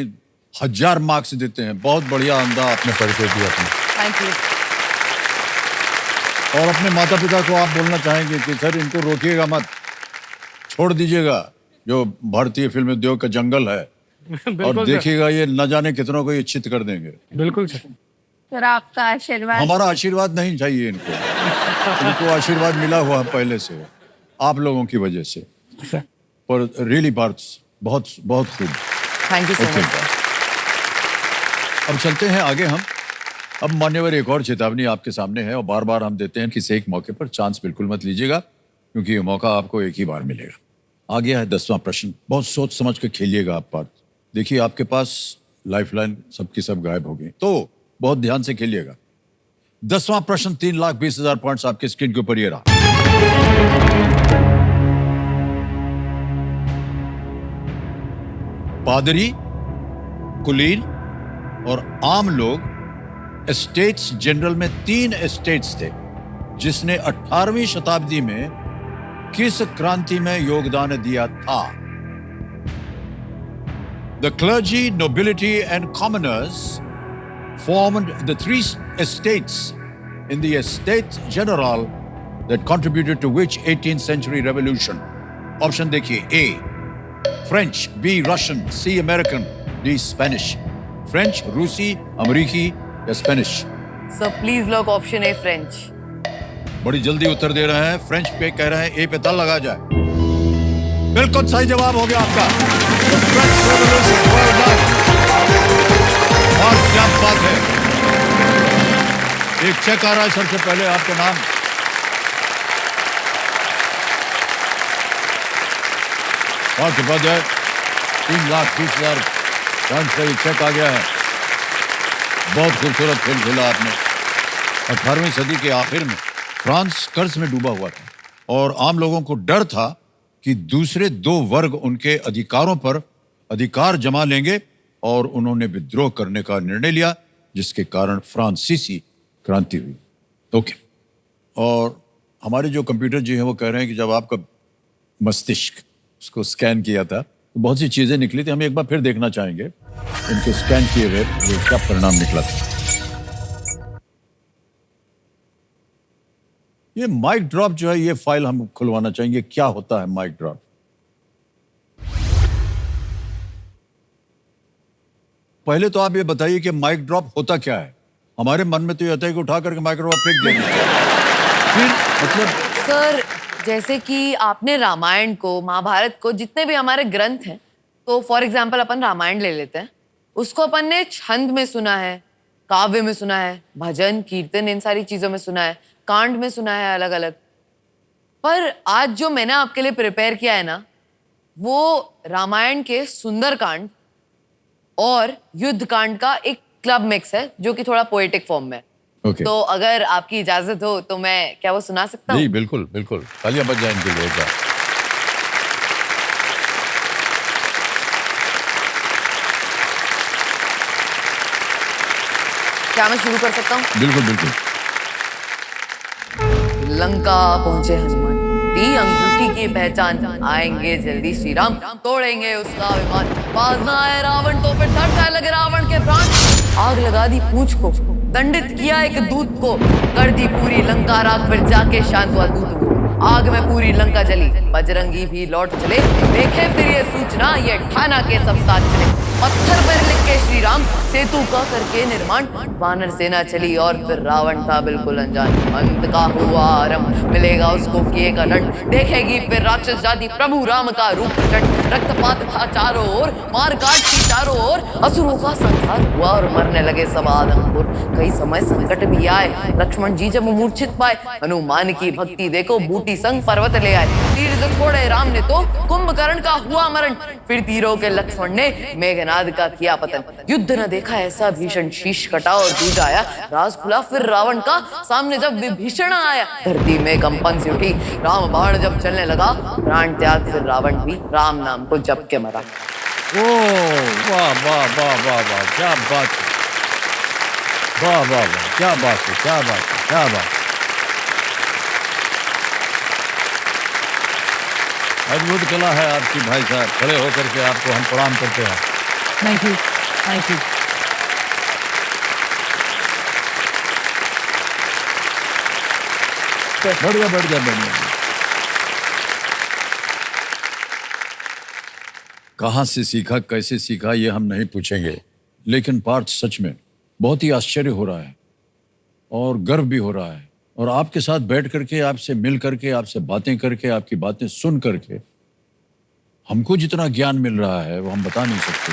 1000 मार्क्स देते हैं। बहुत बढ़िया अंदाज आपने परिचय दिया अपने। Thank you. और अपने माता पिता को आप बोलना चाहेंगे कि सर इनको रोकिएगा मत, छोड़ दीजिएगा जो भारतीय फिल्म उद्योग का जंगल है। और देखिएगा ये न जाने कितनों को ये चित कर देंगे। बिल्कुल सर। सर आपका आशीर्वाद। हमारा आशीर्वाद नहीं चाहिए इनको। इनको आशीर्वाद मिला हुआ है पहले से, आप लोगों की वजह से। पर रियली पार्ट्स बहुत बहुत खूब। Thank you so Okay. Much sir. अब चलते हैं आगे हम। अब मान्यवर, एक और चेतावनी आपके सामने है और बार बार हम देते हैं, किसी एक मौके पर चांस बिल्कुल मत लीजिएगा, क्योंकि ये मौका आपको एक ही बार मिलेगा। आ गया है 10वां प्रश्न। बहुत सोच समझ के खेलिएगा आप पार्थ। देखिए आपके पास लाइफलाइन सबकी सब गायब हो गई, तो बहुत ध्यान से खेलिएगा। 10वां प्रश्न, 3,20,000 पॉइंट्स आपके स्क्रीन के ऊपर ये रहा। पादरी, कुलीन और आम लोग एस्टेट्स जनरल में 3 एस्टेट्स थे, जिसने 18वीं शताब्दी में किस क्रांति में योगदान दिया था? The clergy, nobility and commoners formed the 3 estates in the Estate General that contributed to which 18th century revolution? Option देखिए, A French, B Russian, C American, D Spanish. French, रूसी, अमेरिकी या स्पेनिश? सर प्लीज लोग option A French. बड़ी जल्दी उत्तर दे रहे हैं। French पे कह रहे हैं, ए पे ताल लगा जाए। बिल्कुल सही जवाब हो गया आपका। The French Revolution, well done। और क्या बात है। एक चेक आ रहा है सबसे पहले आपका नाम। बहुत बहुत है। 3,20,000 पॉइंट्स का ये चेक आ गया है। बहुत खूबसूरत खेल खेला आपने। 18वीं सदी के आखिर में फ्रांस कर्ज में डूबा हुआ था और आम लोगों को डर था कि दूसरे 2 वर्ग उनके अधिकारों पर अधिकार जमा लेंगे, और उन्होंने विद्रोह करने का निर्णय लिया, जिसके कारण फ्रांसीसी क्रांति हुई। ओके। और हमारे जो कंप्यूटर जी हैं वो कह रहे हैं कि जब आपका मस्तिष्क उसको स्कैन किया था तो बहुत सी चीजें निकली थी। हम एक बार फिर देखना चाहेंगे इनके स्कैन किए हुए क्या परिणाम निकला था। ये माइक ड्रॉप जो है, ये फाइल हम खुलवाना चाहेंगे। क्या होता है माइक ड्रॉप? पहले तो आप ये बताइए कि माइक ड्रॉप होता क्या है। हमारे मन में तो ये होता है कि उठा करके माइक ड्रॉप फेंक देंगे। फिर मतलब सर जैसे कि आपने रामायण को, महाभारत को, जितने भी हमारे ग्रंथ हैं, तो फॉर एग्जाम्पल अपन रामायण ले लेते हैं, उसको अपन ने छंद में सुना है, काव्य में सुना है, भजन कीर्तन इन सारी चीजों में सुना है, कांड में सुना है अलग अलग। पर आज जो मैंने आपके लिए प्रिपेयर किया है ना, वो रामायण के सुंदर कांड और युद्ध कांड का एक क्लब मिक्स है, जो कि थोड़ा पोएटिक फॉर्म में है। Okay. तो अगर आपकी इजाजत हो तो मैं क्या वो सुना सकता हूँ? जी बिल्कुल बिल्कुल, तालियां बज जाएं इनके लिए एक बार। क्या मैं शुरू कर सकता हूँ? बिल्कुल बिल्कुल। लंका पहुंचे हनुमान, दी अंगूठी की पहचान, आएंगे जल्दी श्री राम, तोड़ेंगे उसका अभिमान। बाज ना आए रावण तो फिर धड़ जाए लगे रावण के प्राण। आग लगा दी पूंछ को, दंडित किया एक दूत को, कर दी पूरी लंका राख, फिर जाके शांत हुआ दूत को। आग में पूरी लंका जली, बजरंगी भी लौट चले, देखे फिर ये सूचना, ये ठाना के सब साथ चले। पत्थर पर लिख के श्री राम, सेतु का करके निर्माण, वानर सेना चली और फिर रावण था बिल्कुल अनजान। अंत का हुआ आरंभ, मिलेगा उसको किए का दंड, देखेगी फिर राक्षस जाति प्रभु राम का रूप प्रचंड। रक्तपात था चारों ओर, मार काट थी चारों ओर, असुरों का संहार हुआ और मरने लगे सब आदमखोर। कई समय संकट भी आए, लक्ष्मण जी जब मूर्छित पाए, हनुमान की भक्ति देखो बूटी संग पर्वत ले आए। तीर जो छोड़े राम ने तो कुंभकर्ण का हुआ मरण, फिर तीरों होकर लक्ष्मण ने मेघनाद का किया पतन। युद्ध न देखा ऐसा भीषण, शीश कटा और दूज आया, राज खुला फिर रावण का, सामने जब विभीषण आया, धरती में कंपन सी उठी, राम बाण जब चलने लगा, प्राण त्याग फिर रावण भी राम नाम को जप के मरा। ओ वाह वाह वाह वाह वाह, क्या बात है, वाह वाह वाह, क्या बात है, क्या बात है, क्या बात है। अद्भुत कला है आपकी भाई साहब, खड़े होकर के आपको हम प्रणाम करते हैं। Thank you, thank you. बढ़िया बढ़िया बढ़िया। कहाँ से सीखा, कैसे सीखा, ये हम नहीं पूछेंगे, लेकिन पार्थ सच में बहुत ही आश्चर्य हो रहा है और गर्व भी हो रहा है, और आपके साथ बैठ करके, आपसे मिल करके, आपसे बातें करके, आपकी बातें सुन करके हमको जितना ज्ञान मिल रहा है वो हम बता नहीं सकते।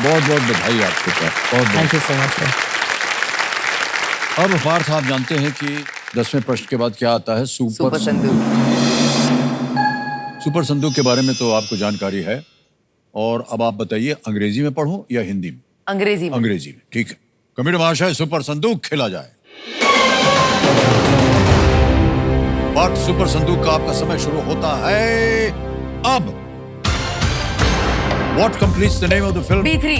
बहुत बहुत बधाई आपको, बहुत थैंक यू सो मच। अब पार्थ, आप जानते हैं कि 10वें प्रश्न के बाद क्या आता है? सुपर संदूक। सुपर संदूक के बारे में तो आपको जानकारी है, और अब आप बताइए अंग्रेजी में पढ़ूं या हिंदी में? अंग्रेजी में। अंग्रेजी में, ठीक है। कमेटी महाशय, सुपर संदूक खेला जाए। पार्थ, सुपर संदूक का आपका समय शुरू होता है अब। What completes the name of the film? B3।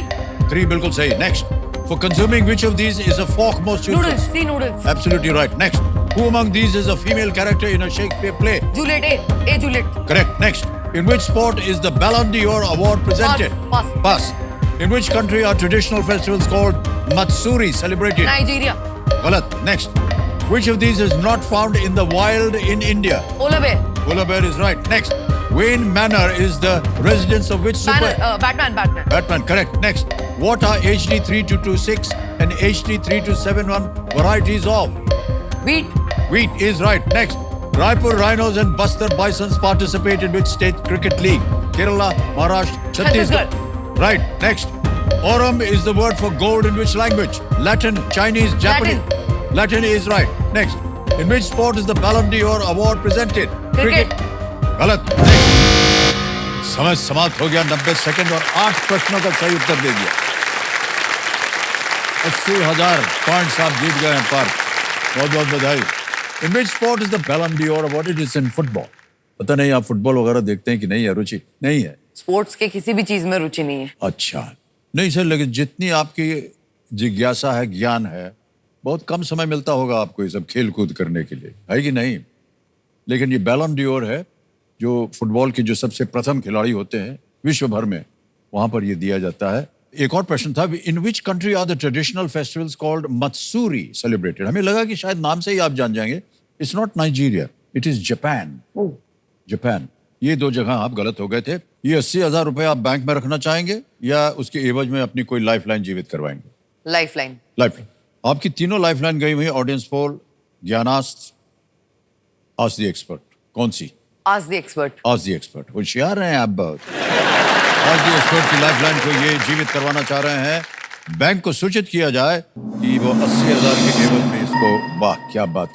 3 बिल्कुल सही। Next. For consuming which of these is a fork most useful? Noodles, C noodles. Absolutely right. Next. Who among these is a female character in a Shakespeare play? Juliet, A Juliet. Correct. Next. In which sport is the Ballon d'Or award presented? Pass. Pass. In which country are traditional festivals called Matsuri celebrated? Nigeria. Galat. Next. Which of these is not found in the wild in India? Polar bear. Polar bear is right. Next. Wayne Manor is the residence of which super? Batman, Batman. Batman, correct. Next. What are HD 3226 and HD 3271 varieties of? Wheat। Wheat is right. Next. Raipur Rhinos and Bastar Bisons participate in which state cricket league? Kerala, Maharashtra, Chhattisgarh. Right. Next. Aurum is the word for gold in which language? Latin, Chinese, Japanese. Latin is right. Next. In which sport is the Ballon d'Or award presented? Cricket. गलत। Next. समय समाप्त हो गया। 90 second और 8 प्रश्नों का सही उत्तर दे दिया। 80,000 पॉइंट्स आप जीत गए हैं पार्थ, बहुत बहुत बधाई। In which sport is the Ballon d'Or award? It is in football. पता नहीं आप फुटबॉल वगैरह देखते हैं कि नहीं है? रुचि नहीं है? स्पोर्ट्स के किसी भी चीज में रुचि नहीं है। अच्छा, नहीं सर, लेकिन जितनी आपकी जिज्ञासा है, ज्ञान है, बहुत कम समय मिलता होगा आपको ये सब खेल कूद करने के लिए, है कि नहीं? लेकिन ये बैलन डीओर है, जो फुटबॉल के जो सबसे प्रथम खिलाड़ी होते हैं विश्व भर में, वहां पर ये दिया जाता है। एक और प्रश्न था, in which country are the traditional festivals called matsuri celebrated? हमें लगा कि शायद नाम से ही आप जान जाएंगे। It's not Nigeria, it is Japan. Japan. ये 2 जगह आप गलत हो गए थे। ये 80,000 रुपए आप बैंक में रखना चाहेंगे या उसके एवज में अपनी कोई लाइफलाइन जीवित करवाएंगे? लाइफलाइन। लाइफलाइन। आपकी तीनों लाइफलाइन गई हुई। ऑडियंस पोल, ज्ञानास्त्र, आस्क द एक्सपर्ट। कौन सी? Ask the expert. Ask the expert. होशियार हैं आप बहुत। आस्क द एक्सपर्ट की लाइफलाइन को ये जीवित करवाना चाह रहे हैं। बैंक को सूचित किया जाए कि वो 80,000 के एवज में इसको, वाह क्या बात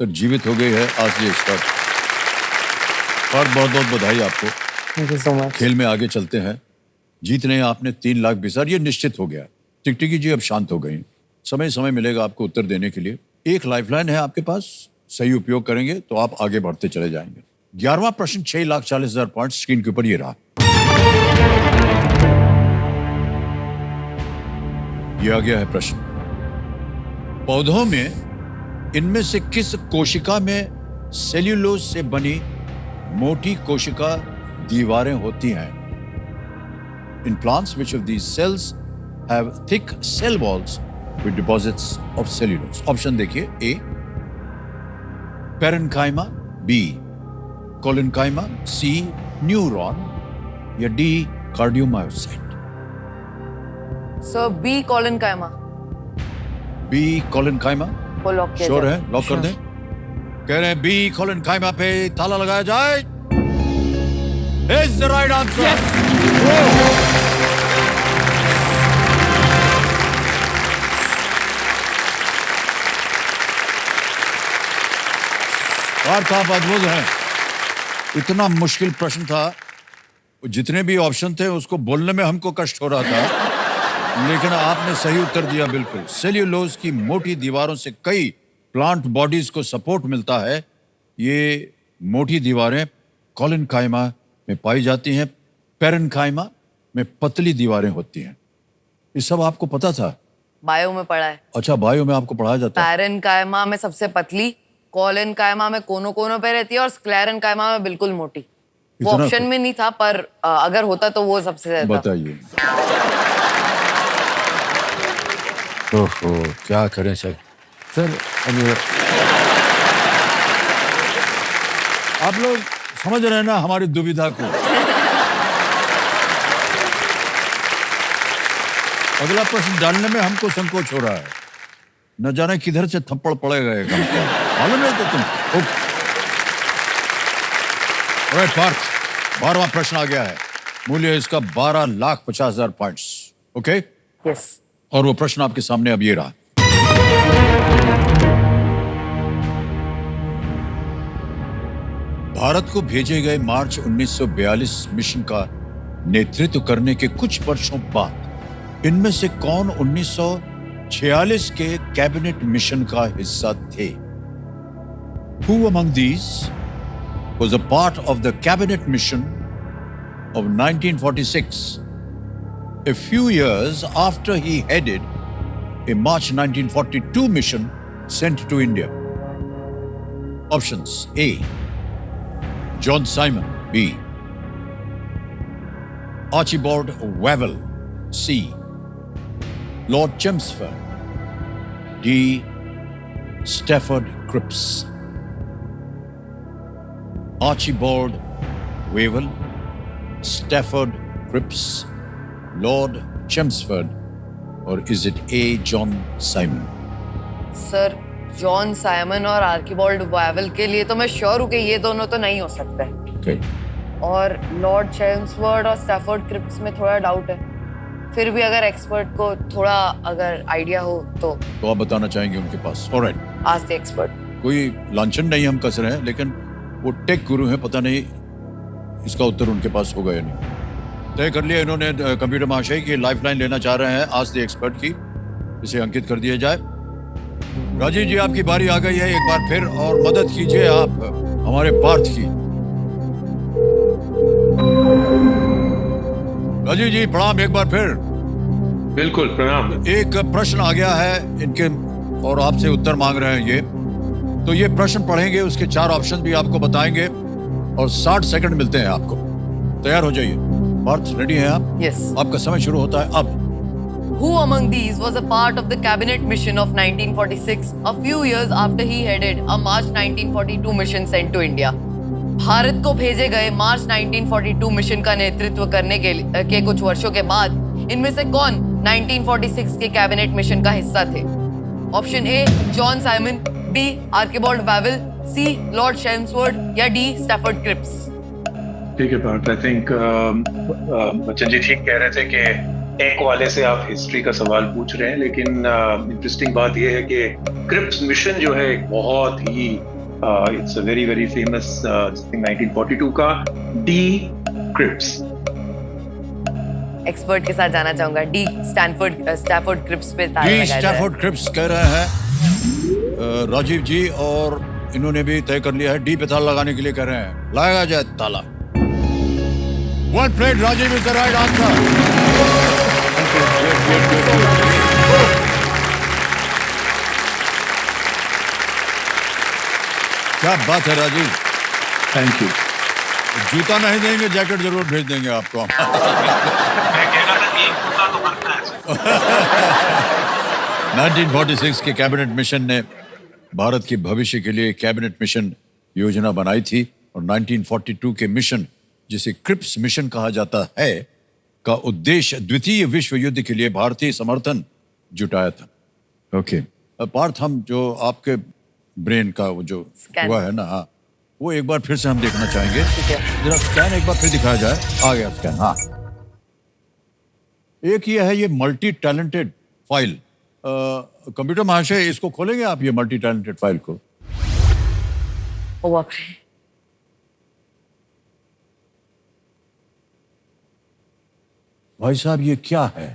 सर, जीवित हो गई है आस्क द एक्सपर्ट। और बहुत बहुत बधाई आपको। Thank you so much. खेल में आगे चलते हैं। जीतने हैं आपने 3 लाख 20,000, ये निश्चित हो गया। टिकटिकी जी अब शांत हो गई। समय समय मिलेगा आपको उत्तर देने के लिए। एक लाइफलाइन है आपके पास, सही उपयोग करेंगे तो आप आगे बढ़ते चले जाएंगे। 11वां प्रश्न 6,40,000 पॉइंट स्क्रीन के ऊपर ये रहा। ये आ गया है प्रश्न। पौधों में इनमें से किस कोशिका में सेल्यूलोज से बनी मोटी कोशिका दीवारें होती हैं? In plants which of these cells have thick cell walls with deposits of cellulose? Option देखिए, A parenchyma, B collenchyma, C neuron, या D cardiomyocyte. So B collenchyma. B collenchyma को लॉक किया श्योर जाए। है? लॉक कर दें? कह रहे हैं बी कोलिनकाइमा पे ताला लगाया जाए। Is the right answer. Parth आप अद्भुत हैं। इतना मुश्किल प्रश्न था, जितने भी ऑप्शन थे उसको बोलने में हमको कष्ट हो रहा था, लेकिन आपने सही उत्तर दिया बिल्कुल। सेल्यूलोज की मोटी दीवारों से कई प्लांट बॉडीज को सपोर्ट मिलता है। ये मोटी दीवारें कॉलिनकाइमा में पाई जाती हैं, पेरेनकाइमा में पतली दीवारें होती हैं। ये सब आपको पता था? बायो में पढ़ा है। अच्छा, बायो में आपको पढ़ाया जाता है। पैरेनकाइमा में सबसे पतली, कॉलिनकाइमा में कोनों कोनों पे रहती है और स्क्लेरेनकाइमा में बिल्कुल मोटी। वो इतना ऑप्शन में नहीं था, पर अगर होता तो वो सबसे ज्यादा। बताइए। ओहो, क्या करें सर। आप लोग समझ रहे हैं ना हमारी दुविधा को। अगला प्रश्न डालने में हमको संकोच हो रहा है, न जाने किधर से थप्पड़ पड़ेगा एक हमको। मालूम है तो तुम। राइट पार्थ, 12वां प्रश्न आ गया है। मूल्य इसका 12,50,000 पॉइंट्स। Okay, yes. और वो प्रश्न आपके सामने अब ये रहा। भारत को भेजे गए मार्च 1942 मिशन का नेतृत्व करने के कुछ वर्षों बाद इनमें से कौन 1946 के कैबिनेट मिशन का हिस्सा थे? Who among these was a part of the cabinet mission of 1946, a few years after he headed a March 1942 mission sent to India? Options: A. John Simon. B. Archibald Wavell. C. Lord Chelmsford. D. Stafford Cripps. Archibald Wavell, Stafford Cripps, Lord Chelmsford, or is it A. John Simon? Sir, John Simon और Archibald Wavell के लिए तो मैं sure हूँ कि ये दोनों तो नहीं हो सकते। Okay. और लॉर्ड चेम्सफोर्ड और स्टैफोर्ड क्रिप्स में थोड़ा डाउट है। फिर भी अगर एक्सपर्ट को थोड़ा अगर आइडिया हो तो आप बताना चाहेंगे उनके पास? Alright. Ask the expert. कोई लांछन नहीं हम कस रहे हैं, लेकिन वो टेक गुरु हैं, पता नहीं इसका उत्तर उनके पास होगा या नहीं। तय कर लिया इन्होंने कंप्यूटर महाशय की लाइफलाइन लेना चाह रहे हैं आज द एक्सपर्ट की। इसे अंकित कर दिया जाए। राजीव जी, आपकी बारी आ गई है एक बार फिर, और मदद कीजिए आप हमारे पार्थ की। राजीव जी प्रणाम एक बार फिर। बिल्कुल प्रणाम। एक प्रश्न आ गया है इनके और आपसे उत्तर मांग रहे हैं ये। तो ये प्रश्न पढ़ेंगे, उसके 4 ऑप्शन भी आपको बताएंगे और 60 सेकंड मिलते हैं आपको। तैयार हो जाइए। पार्थ, रेडी हैं आप? यस। आपका समय शुरू होता है अब। Who among these was a part of the cabinet mission of 1946, a few years after he headed a March 1942 mission sent to India? Bharat को भेजे गए मार्च 1942 मिशन का नेतृत्व करने के कुछ वर्षों के बाद इनमें से कौन 1946 के कैबिनेट मिशन का हिस्सा थे? Option A John Simon, B Archibald Wavell, C Lord Chelmsford या डी स्टैफोर्ड क्रिप्स। ठीक है पार्थ, आई थिंक बच्चन जी ठीक कह रहे थे कि टेक वाले से आप हिस्ट्री का सवाल पूछ रहे हैं, लेकिन इंटरेस्टिंग बात यह है कि क्रिप्स मिशन जो है एक बहुत ही it's a very very famous 1942 का डी क्रिप्स। एक्सपर्ट के साथ जाना चाहूंगा। डी स्टैफोर्ड क्रिप्स पे ताला डी लगाया जाए। स्टैफोर्ड क्रिप्स कह रहे हैं राजीव जी, और इन्होंने भी तय कर लिया है डी पे ताला लगाने के लिए कह रहे हैं। लगाया जाए ताला। One plate, Rajiv is the right answer. क्या बात है राजीव। Thank you. जूता नहीं देंगे, जैकेट जरूर भेज देंगे आपको। मैं कहना था कि एक जूता तो बनता है। 1946 के कैबिनेट मिशन ने भारत के भविष्य के लिए कैबिनेट मिशन योजना बनाई थी, और 1942 के मिशन, जिसे क्रिप्स मिशन कहा जाता है, का उद्देश्य द्वितीय विश्व युद्ध के लिए भारतीय समर्थन जुटाया था। ओके पार्थ, हम जो आपके ब्रेन का वो जो Scan. हुआ है ना, हाँ, वो एक बार फिर से हम देखना चाहेंगे। ठीक है। जरा स्कैन एक बार फिर दिखाया जाए। आ गया स्कैन। हाँ, एक ये है, ये मल्टी टैलेंटेड फाइल। कंप्यूटर महाशय, इसको खोलेंगे आप, ये मल्टी टैलेंटेड फाइल को? ओ बाप रे। भाई साहब ये क्या है?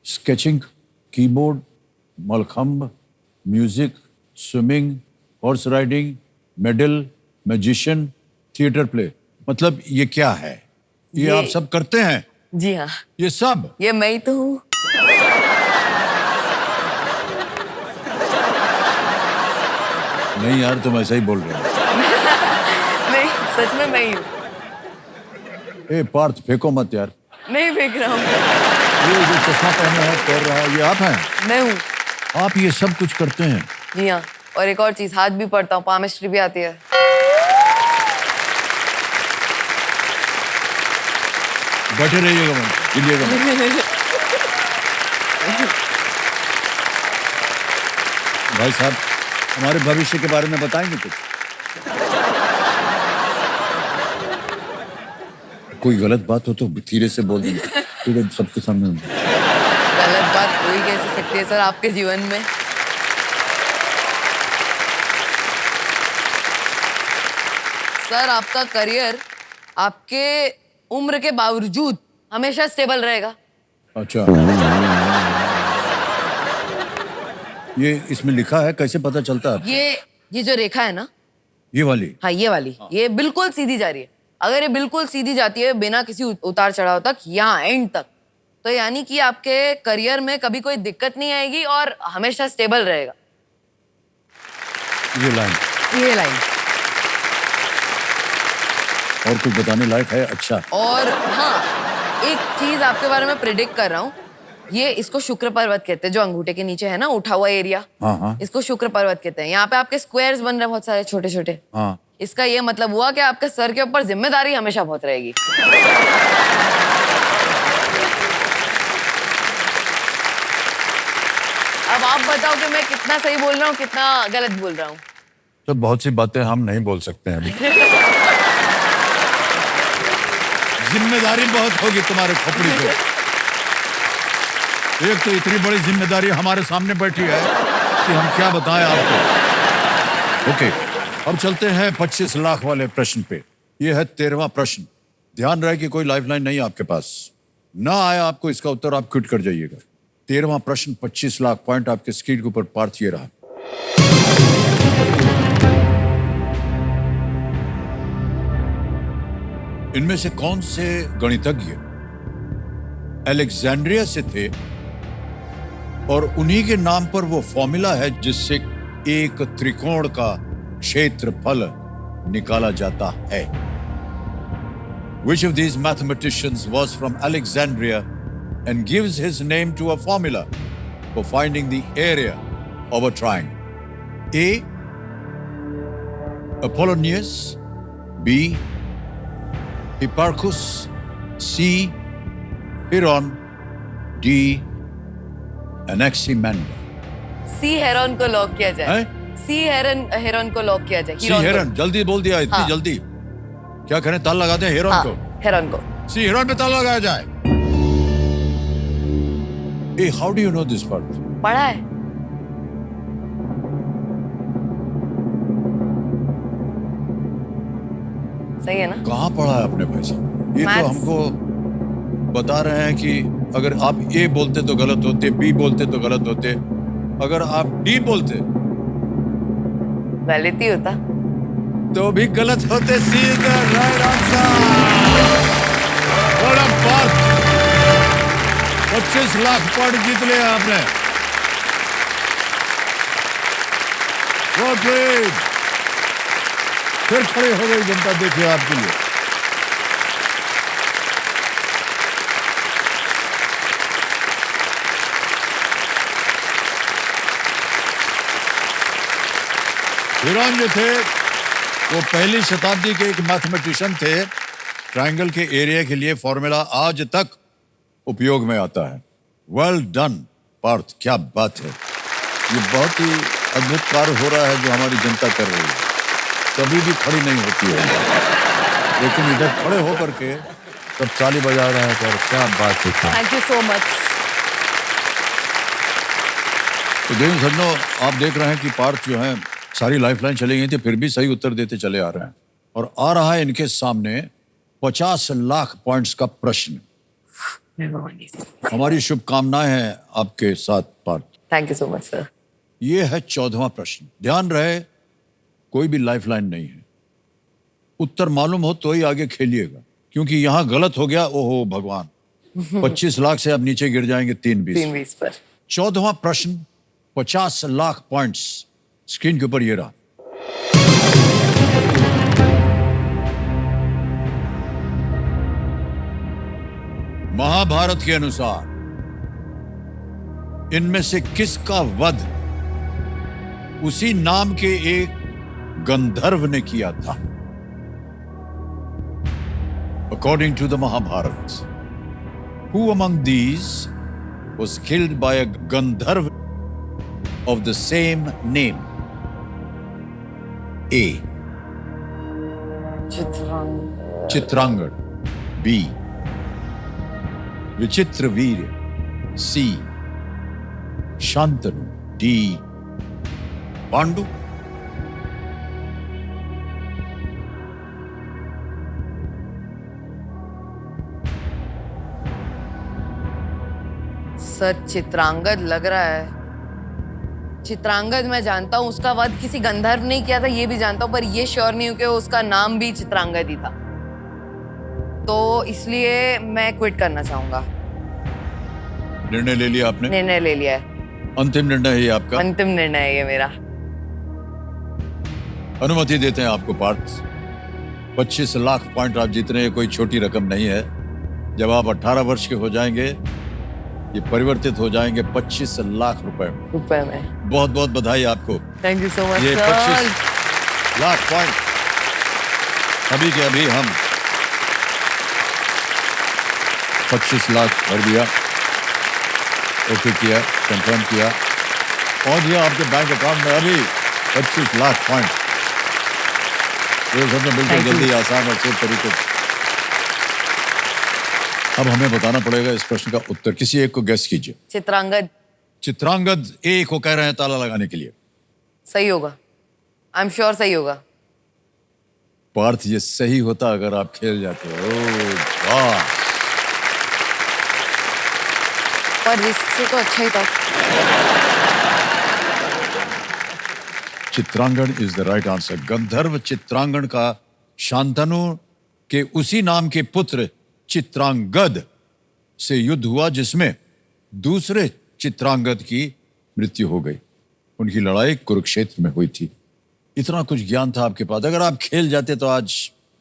Sketching, keyboard, mallakhamb, music, swimming, horse riding, medal, magician, theatre play, मतलब ये क्या है? ये आप सब करते हैं? जी हाँ, ये सब? ये मैं ही तो हूँ। नहीं यार, तुम ऐसा ही बोल रहे हो। नहीं, सच में मैं ही हूँ। ए पार्थ, फेंको मत यार। नहीं फेंक रहा हूँ, ये जो चश्मा पहने हैं, तैर रहा है, ये आप हैं? मैं हूँ। आप ये सब कुछ करते हैं? जी हाँ, और एक और चीज, हाथ भी पढ़ता हूँ, पामिस्ट्री भी आती है। बैठे रहिएगा वहाँ, हिलिएगा मत। भाई साहब, हमारे भविष्य के बारे में बताएंगे कुछ? कोई गलत बात हो तो धीरे से बोल देंगे, तो सबके सामने। गलत बात कोई कैसे सकती है सर आपके जीवन में? सर आपका करियर आपके उम्र के बावजूद हमेशा स्टेबल रहेगा। अच्छा, ये इसमें लिखा है, कैसे पता चलता है? ये जो रेखा है ना, ये वाली? हाँ ये वाली, ये बिल्कुल सीधी जा रही है। अगर ये बिल्कुल सीधी जाती है बिना किसी उतार चढ़ाव तक, यहाँ एंड तक, तो यानी कि आपके करियर में कभी कोई दिक्कत नहीं आएगी और हमेशा स्टेबल रहेगा। ये लाइन और कुछ बताने लायक है? अच्छा, और हाँ, एक चीज आपके बारे में प्रिडिक्ट कर रहा हूँ, ये इसको शुक्र पर्वत कहते हैं, जो अंगूठे के नीचे है ना उठा हुआ एरिया, हाँ हाँ इसको शुक्र पर्वत कहते हैं। यहाँ पे आपके स्क्वायर्स बन रहे हैं बहुत सारे छोटे छोटे। हाँ, इसका ये मतलब हुआ कि आपके सर के ऊपर जिम्मेदारी हमेशा बहुत रहेगी। अब आप बताओ कि मैं कितना सही बोल रहा हूँ, कितना गलत बोल रहा हूँ। तो बहुत सी बातें हम नहीं बोल सकते हैं अभी। जिम्मेदारी बहुत होगी तुम्हारे खोपड़ी पे। एक तो इतनी बड़ी जिम्मेदारी हमारे सामने बैठी है कि हम क्या बताएं आपको। ओके, अब चलते हैं 25 लाख वाले प्रश्न पे। ये है 13वां प्रश्न। ध्यान रहे कि कोई लाइफलाइन नहीं है आपके पास। ना आया आपको इसका उत्तर, आप क्विट कर जाइएगा। 13वां प्रश्न, 25 लाख पॉइंट आपके स्क्रीन के ऊपर। पार्थ ये रहा। इनमें से कौन से गणितज्ञ अलेक्जेंड्रिया से थे और उन्हीं के नाम पर वो फॉर्मूला है जिससे एक त्रिकोण का क्षेत्रफल निकाला जाता है? Which of these mathematicians was from Alexandria and gives his name to a formula for finding the area of a triangle? A. Apollonius. B. Hipparchus. C. Heron. D. Anaximander. सी हेरन को लॉक किया जाए। हैं? सी हेरन को लॉक किया जाए। सी हेरन, जल्दी बोल दिया, इतनी हाँ। जल्दी क्या करें? ताल लगाते हैं हेरन हाँ, को। हेरन को। सी हेरन पे ताल लगाया जाए। A, how do you know this part? पढ़ा है। सही है ना? कहाँ पढ़ा है अपने भाई साहब? ये तो Maths। हमको बता रहे हैं कि अगर आप ए बोलते तो गलत होते, बी बोलते तो गलत होते, अगर आप डी बोलते गलत ही होता। तो भी गलत होते। सी इज द राइट आंसर। बड़ा बात, 25 लाख पॉइंट जीत लिया आपने। ओके, फिर खड़े हो गई जनता, देखिए आपके लिए। हिरन जो थे वो पहली शताब्दी के एक मैथमेटिशियन थे। ट्रायंगल के एरिया के लिए फॉर्मूला आज तक उपयोग में आता है। वेल डन पार्थ, क्या बात है। ये बहुत ही अद्भुत कार्य हो रहा है जो हमारी जनता कर रही है। कभी भी खड़ी नहीं होती है, लेकिन इधर खड़े होकर के सब ताली बजा रहे हैं। सर क्या बात है। Thank you so much. तो देखिए सज्जनों, आप देख रहे हैं कि पार्थ जो है सारी लाइफलाइन चली गई थी, फिर भी सही उत्तर देते चले आ रहे हैं। और आ रहा है इनके सामने 50 लाख पॉइंट्स का प्रश्न। हमारी शुभकामनाएं हैं आपके साथ Parth. Thank you so much sir. ये है 14वां प्रश्न। ध्यान रहे, कोई भी लाइफलाइन नहीं है। उत्तर मालूम हो तो ही आगे खेलिएगा, क्योंकि यहां गलत हो गया, ओहो भगवान, 25 लाख से आप नीचे गिर जाएंगे 320 320 पर। 14वां प्रश्न, 50 लाख पॉइंट्स स्क्रीन के ऊपर ये रहा। महाभारत के अनुसार इनमें से किसका वध उसी नाम के एक गंधर्व ने किया था? According to the Mahabharata, who among these was killed by a gandharv of the same name? A. Chitrangada, B. Vichitravirya, C. Shantanu, D. Pandu. Sir Chitrangada लग रहा है। चित्रांगद मैं जानता हूँ, उसका वध किसी गंधर्व ने किया था, ये भी जानता हूँ, पर ये श्योर नहीं हूँ कि उसका नाम भी चित्रांगद ही था। तो इसलिए मैं क्विट करना चाहूंगा। निर्णय ले लिया आपने? निर्णय ले लिया है। अंतिम निर्णय है ये आपका? अंतिम निर्णय है ये मेरा। अनुमति देते हैं आपको पार्थ। 25 लाख पॉइंट आप जीत रहे हैं, कोई छोटी रकम नहीं है। जब आप 18 वर्ष के हो जाएंगे, ये परिवर्तित हो जाएंगे 25 लाख रुपए में। बहुत बहुत बधाई आपको। थैंक यू सो मच ये सर। 25 लाख पॉइंट अभी के अभी हम 25 लाख भर दिया, ओके किया, कंफर्म किया, पहुंच गया आपके बैंक अकाउंट में अभी 25 लाख पॉइंट। ये सबने बिल्कुल जल्दी, आसान और सेफ तरीके से। अब हमें बताना पड़ेगा इस प्रश्न का उत्तर। किसी एक को गेस कीजिए। चित्रांगद। चित्रांगद ए को कह रहे हैं ताला लगाने के लिए। सही होगा, आई एम श्योर सही होगा। पार्थ, ये सही होता अगर आप खेल जाते। ओह वाह, पर रिस्क से तो अच्छा ही था। Chitrangada is the right answer. गंधर्व चित्रांगद का शांतनु के उसी नाम के पुत्र चित्रांगद से युद्ध हुआ, जिसमें दूसरे चित्रांगद की मृत्यु हो गई। उनकी लड़ाई कुरुक्षेत्र में हुई थी। इतना कुछ ज्ञान था आपके पास। अगर आप खेल जाते तो आज,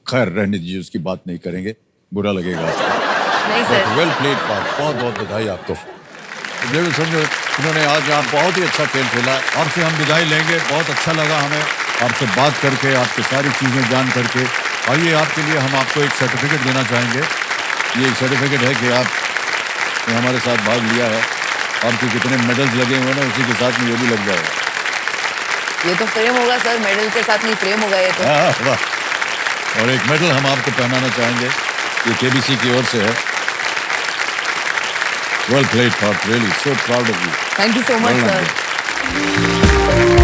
खैर रहने दीजिए, उसकी बात नहीं करेंगे, बुरा लगेगा आपको। नहीं सर। वेल प्लेड पार्थ, बहुत बहुत बधाई आपको। देव संजय, उन्होंने आज आप बहुत ही अच्छा खेल खेला। आपसे हम विदाई लेंगे। बहुत अच्छा लगा हमें आपसे बात करके, आपकी सारी चीजें जान करके। आइए, आपके लिए हम आपको एक सर्टिफिकेट देना चाहेंगे। ये सर्टिफिकेट है कि आपने हमारे साथ भाग लिया है। आपके कितने मेडल्स लगे हुए हैं ना, उसी के साथ में ये भी लग जाएगा। ये तो फ्रेम होगा सर, मेडल के साथ नहीं फ्रेम होगा ये तो। वाह। और एक मेडल हम आपको पहनाना चाहेंगे, ये केबीसी की ओर से है। Well played, Parth. Really, so proud of you. Thank you so much, Well sir. done.